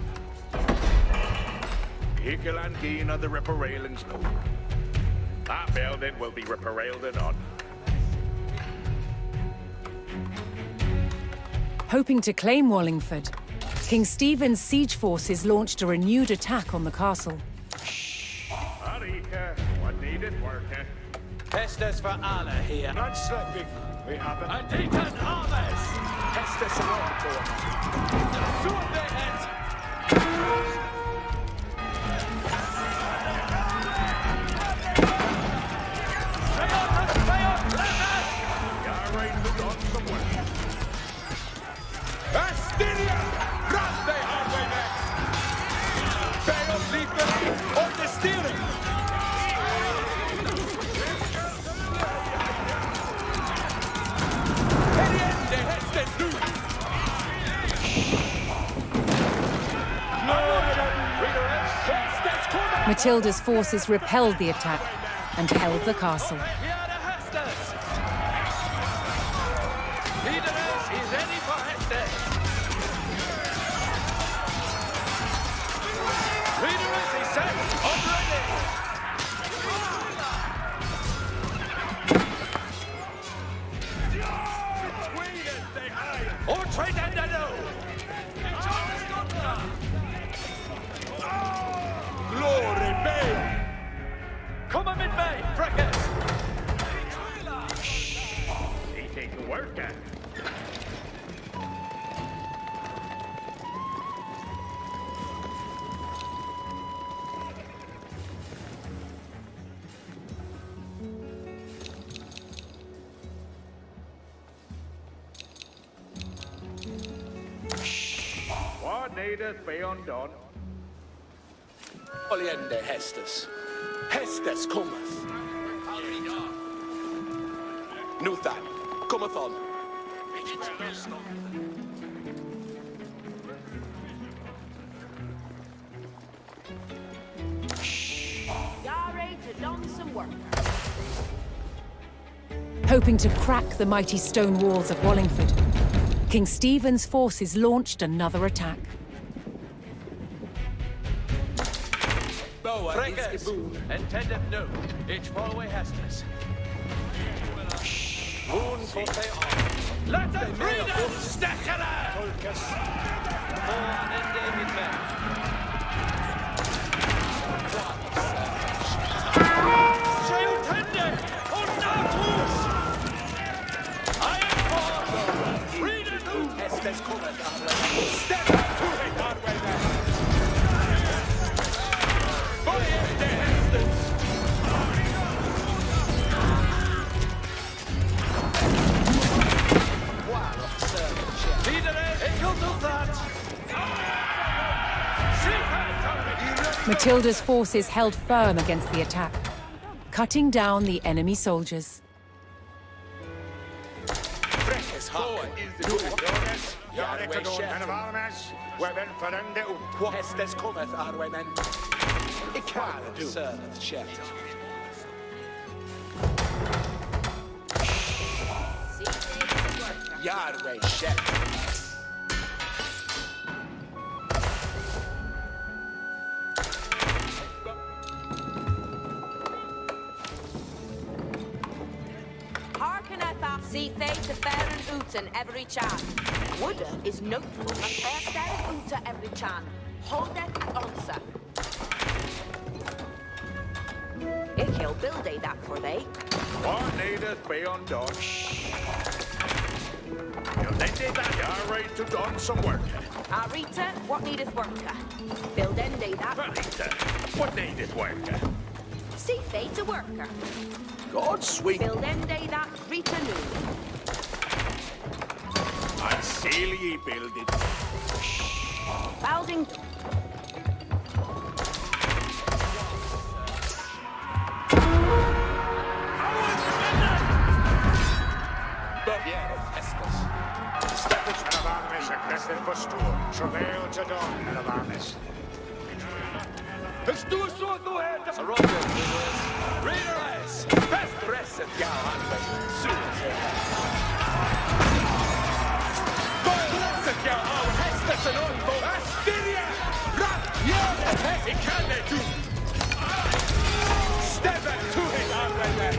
Ikel Gina the Ripper railings no. That building will be reparailed on. Hoping to claim Wallingford, King Stephen's siege forces launched a renewed attack on the castle. Arika, what needed working? Hestus for Anna here. Not slipping. We haven't. And Deacon Armes! Hestus and all. Sword their heads! Yarrain the done some work. Astiria! Raste Arwayman! Fail Leaper or the steering! Heriente Hestes nu! Matilda's forces repelled the attack and held the castle. Here are the Hestus! Leaderess is ready for Hestus! Leaderess is set on ready! Or trade and a no! Glory be! Come on mid-May, Fracas! He take the work at. What needeth be undone? Oliende Hestus. Hestus cometh. Nuthan, cometh on. Yare to done some work. Hoping to crack the mighty stone walls of Wallingford, King Stephen's forces launched another attack. Boa Fracas! is Iboon. Intended no. Each following Hestus. Moon for they are. Let the freedom stechera! For an end mid-May. Shield tender! Ornatus! I am for freedom! Hestus cometh, Arwayman. Step to it, Arwayman. Oliende Hestus. Quar of servant shet. Leader, it will do that! Matilda's forces held firm against the attack, cutting down the enemy soldiers. Freckes Boa is the Jonas, Yarwe Yarek to shet. men of Almas. We've ferende ut. Hestes cometh, Arwayman. Quar of servant shet. See, David the worker. Yarwe shet. Harkeneth our see face to fair and Uten every chan. Wooda is notable and fair and Uta every chan. Holdeth answer. Ikil build they that for they. What needeth be undone? They did that. Yarrain to done some work. Arita, what needeth worker? Build end they that. Arita, what needeth work? See fate to worker. God sweet. Build end day that Rita Lou. And sail ye build it. Balding. Estuvo sordo här. Så Roger, Raiders! Bäst presset, ja, Presset, ja, av hästen upp på Astiria! Rapp, ja, det kan det du! Stämmer to it, André.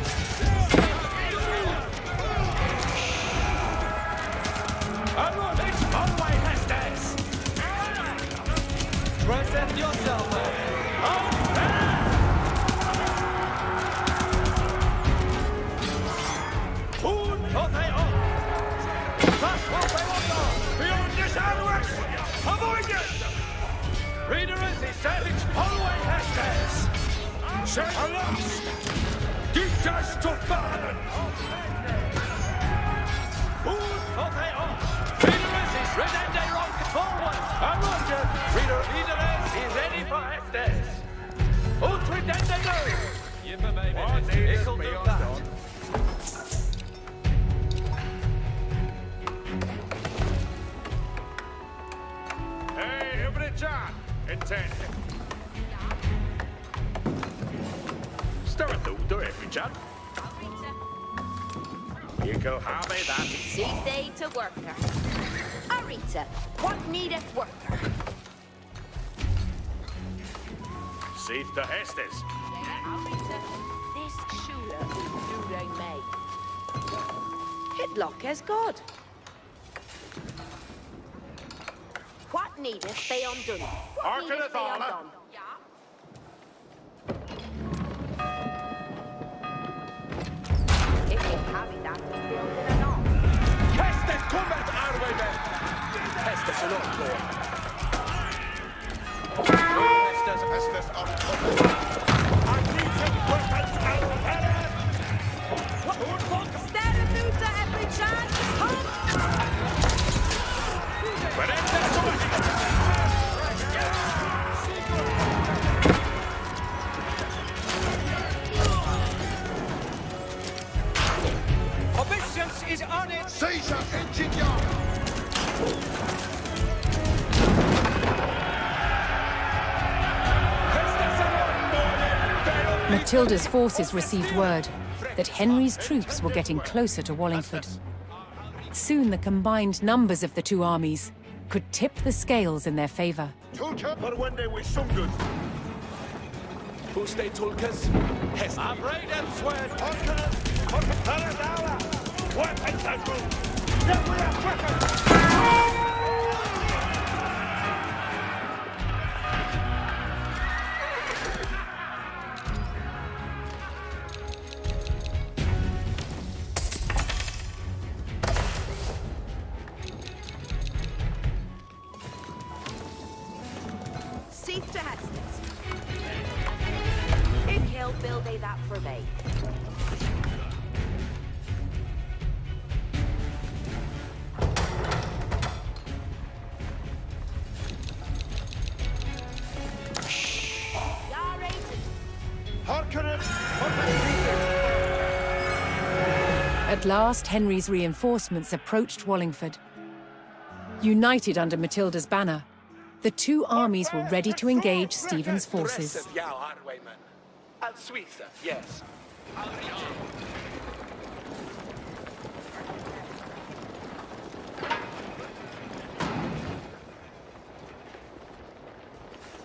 Allora, it's one-way hästes! Present yourself, man. Readers is savage Holloway Hestes! Set a last! Dittas to Farnen! Readers is Redende Rock forward. I'm Roger! Readers is ready for Estes. Ultra Dende go. Yipper baby. What is Ickle me do on that. done? Hey, over the John! Intend. Stir it through, every chat. You go have it that. See day to worker. Arita, what needeth worker? See the Hestes. Arita, this shooter is doing me. Hitlock as God. What needeth they undone? What Hearken needeth it they all, undone? If you carry that, build it and all. Hestes combat our way, men! Hestes are not born. Hestes are I need some weapons and pellets! Stand through to every chance. Come! Commissions is on it. Caesar, engine yard! Matilda's forces received word that Henry's troops were getting closer to Wallingford. Soon the combined numbers of the two armies could tip the scales in their favor. Tulka, but when they were some good. Who stay Tulkas? Hestes. I'm right and swear. Weapons are good! Yes, we have weapons! Seek to Hestes. If he'll build they that for they. Hearken it! At last, Henry's reinforcements approached Wallingford. United under Matilda's banner, the two armies were ready to engage Stephen's forces. Yeah, highwayman. And Suiza, yes.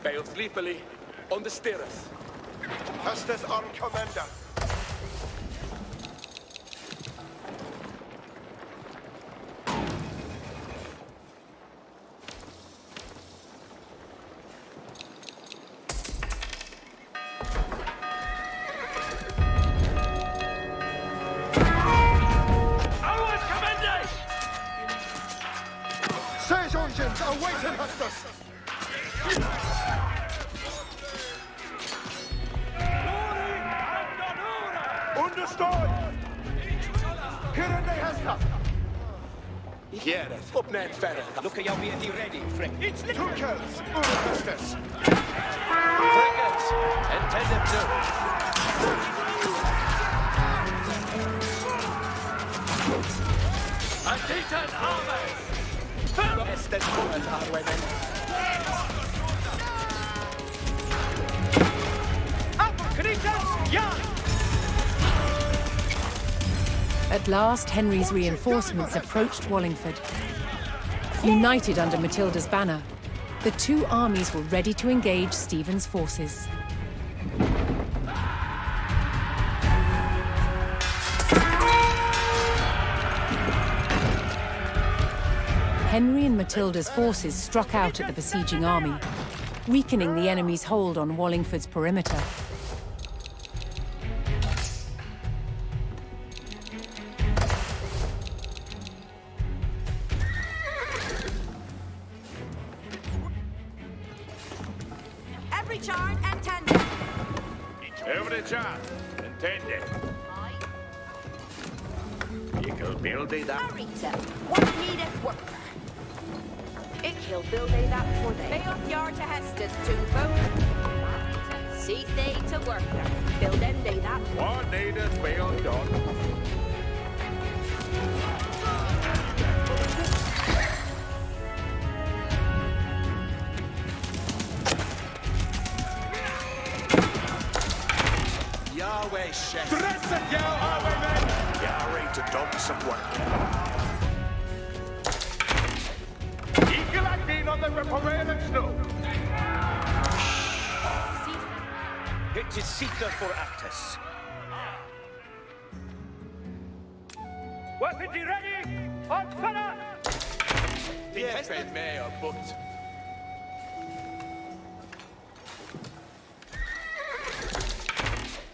Bail sleepily on the stairs. Hestes on commander. Siege engines awaiting Hestes! Understood! Here they Hesta! Hieres, upp med färre. Look, jag är ready, Freckis. Tukels, Urhestes! Freckis, intended to. A Titan army! Estes kommer Arwaymen. Kritas, ja! At last, Henry's reinforcements approached Wallingford. United under Matilda's banner, the two armies were ready to engage Stephen's forces. Henry and Matilda's forces struck out at the besieging army, weakening the enemy's hold on Wallingford's perimeter. Every charge intended. Every chance. Intended. You could build it that. Arita, what needeth worker? It kill build they that for they. They off yard to Hestes to vote. See they to worker. Build end they that. What needed build done? Yahweh Shem. Dresset jou, Arwaymen! You're ready to dump some work. Eagle acting on the Reparable Snow! It is Sita for Actus. Weapons ready! On fire! Yes, Mayor, but...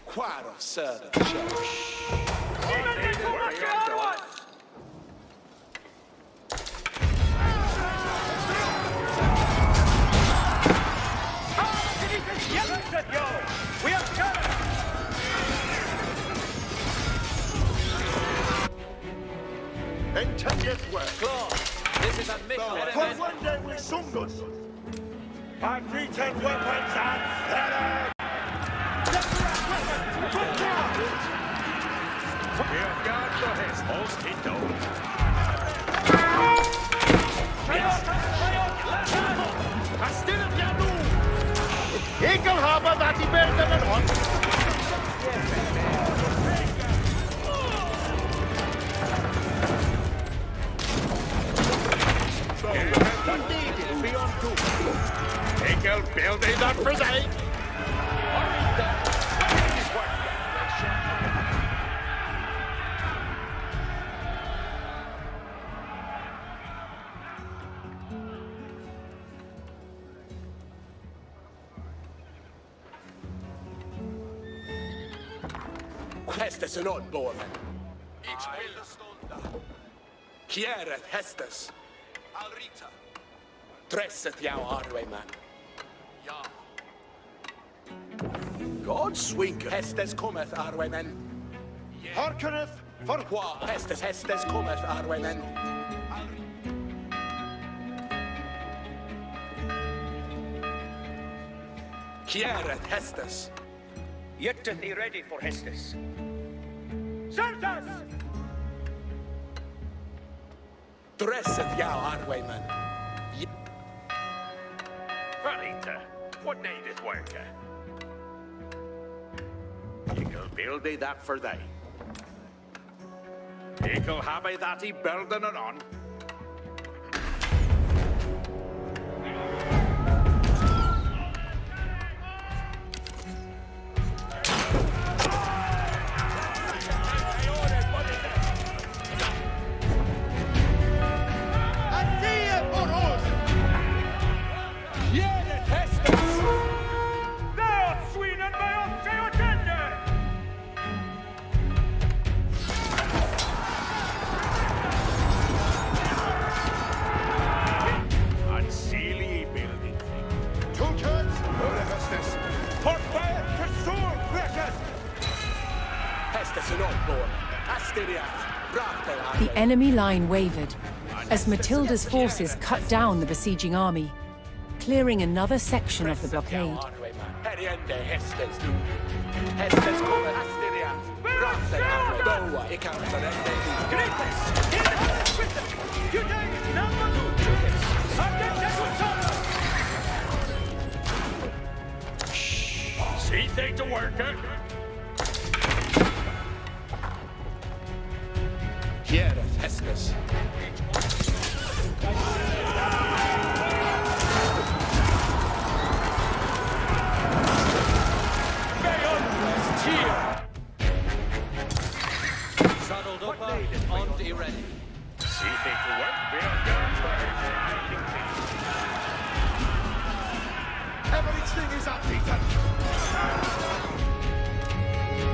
Quite of servant church. We have got it! Intended work! Claw, this is a mission. For one day we sungus! Our 310 weapons are ready! We have got the his most Eagle Harbor that he better than an on! beyond two. Eagle build it up for day. Hestes är någon, Bormen. Ich will stunda. Kjäret Hestes. Alrita. Dresset jag Arwayman. Ja. God swinker. Hestes cometh Arwayman. Harkeneth for Hva? Hestes cometh Arwayman. Kjäret Hestes. Get thee ready for Hestes. Certas! Dresset jag Arwayman. Valita, what needeth worker? Eagle build thee that for thee. Eagle have I that he building it on. The enemy line wavered as Matilda's forces cut down the besieging army, clearing another section of the blockade. See thing to work, eh? Hiereth Hestus. Saddled up and ready. See thing to work. Everything is up, Ethan.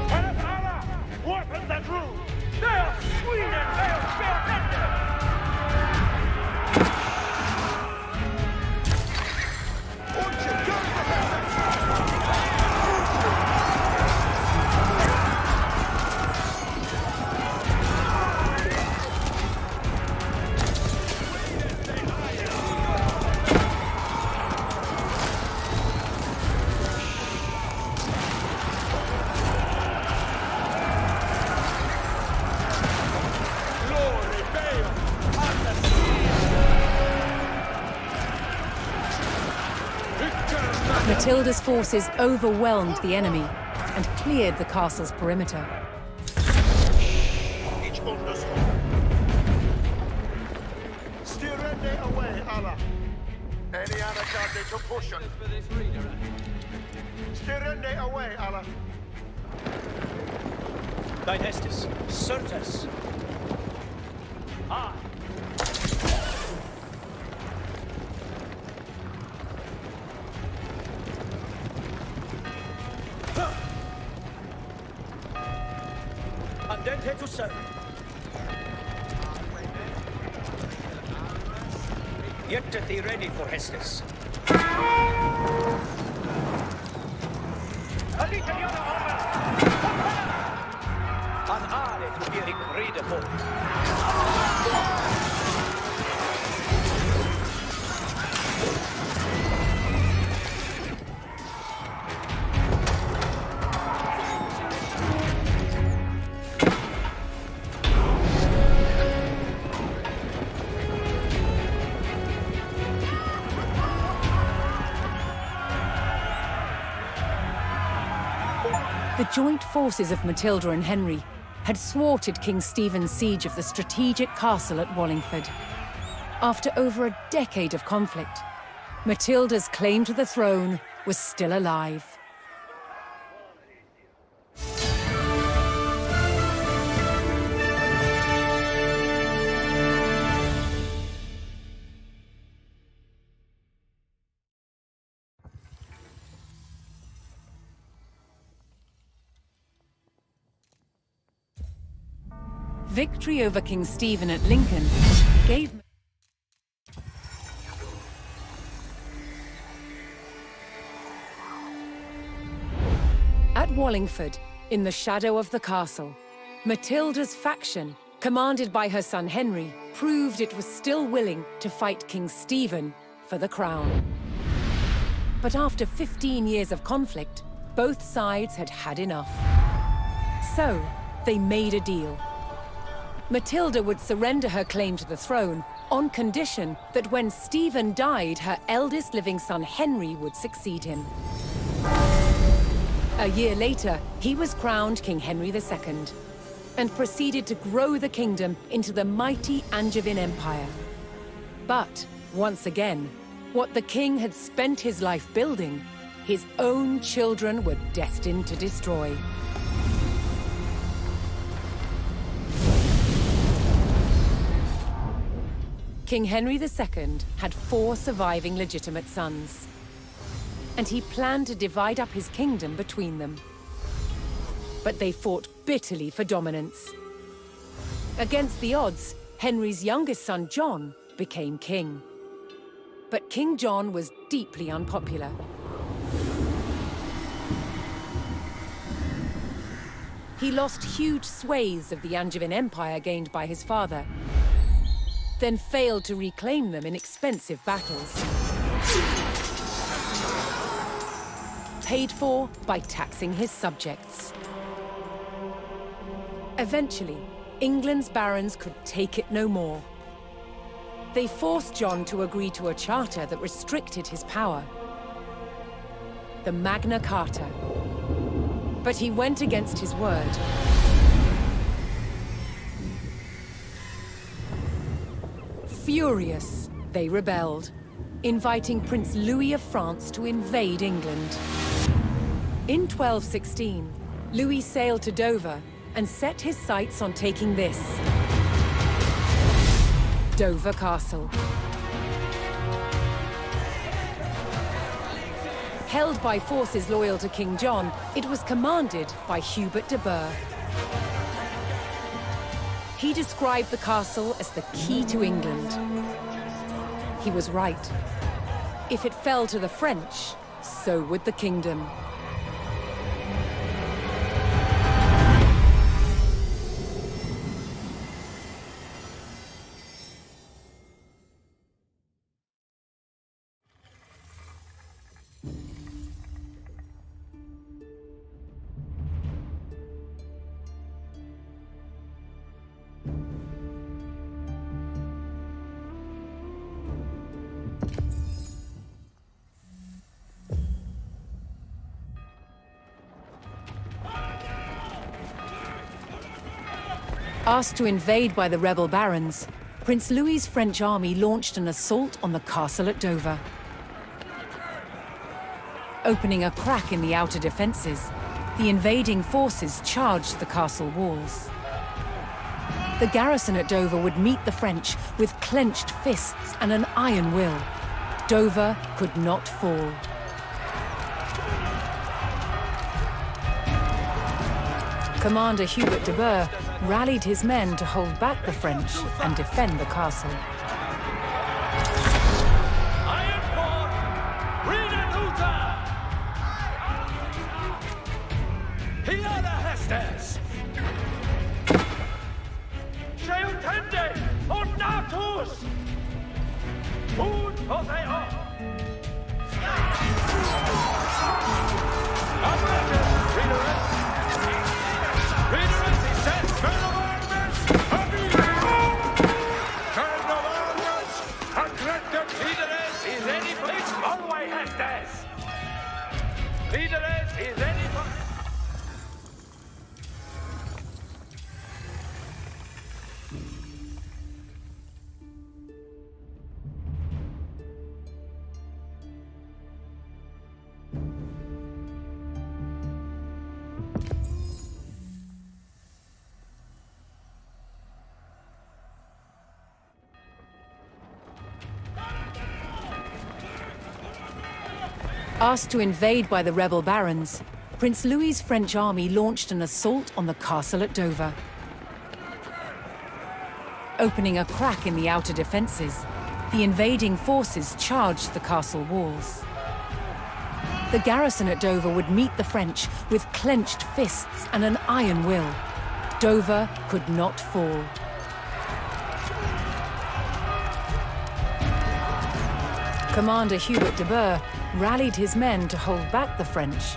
Help Allah! Weapons and rules! They are Sweden! They are spearheaded! Matilda's forces overwhelmed the enemy and cleared the castle's perimeter. Each understood. Steer away, Allah. Any other candidate to push on? Steer away, Allah. Thine Estus, certus. Aye. Andente to serve. Yet to be ready for Hestus. An ale to be incredible. The joint forces of Matilda and Henry had thwarted King Stephen's siege of the strategic castle at Wallingford. After over a decade of conflict, Matilda's claim to the throne was still alive. Victory over King Stephen at Lincoln gave... At Wallingford, in the shadow of the castle, Matilda's faction, commanded by her son Henry, proved it was still willing to fight King Stephen for the crown. But after 15 years of conflict, both sides had had enough. So, they made a deal. Matilda would surrender her claim to the throne on condition that when Stephen died, her eldest living son Henry would succeed him. A year later, he was crowned King Henry II and proceeded to grow the kingdom into the mighty Angevin Empire. But, once again, what the king had spent his life building, his own children were destined to destroy. King Henry II had 4 surviving legitimate sons, and he planned to divide up his kingdom between them. But they fought bitterly for dominance. Against the odds, Henry's youngest son, John, became king. But King John was deeply unpopular. He lost huge swathes of the Angevin Empire gained by his father, then failed to reclaim them in expensive battles. Paid for by taxing his subjects. Eventually, England's barons could take it no more. They forced John to agree to a charter that restricted his power. The Magna Carta. But he went against his word. Furious, they rebelled, inviting Prince Louis of France to invade England. In 1216, Louis sailed to Dover and set his sights on taking this. Dover Castle. Held by forces loyal to King John, it was commanded by Hubert de Burgh. He described the castle as the key to England. He was right. If it fell to the French, so would the kingdom. Asked to invade by the rebel barons, Prince Louis's French army launched an assault on the castle at Dover. Opening a crack in the outer defenses, the invading forces charged the castle walls. The garrison at Dover would meet the French with clenched fists and an iron will. Dover could not fall. Commander Hubert de Burgh rallied his men to hold back the French and defend the castle. Ironborn, Renanuta! Hiana Hestes! Sheutende und Natus! Und Hosea! Asked to invade by the rebel barons, Prince Louis's French army launched an assault on the castle at Dover. Opening a crack in the outer defenses, the invading forces charged the castle walls. The garrison at Dover would meet the French with clenched fists and an iron will. Dover could not fall. Commander Hubert de Burgh rallied his men to hold back the French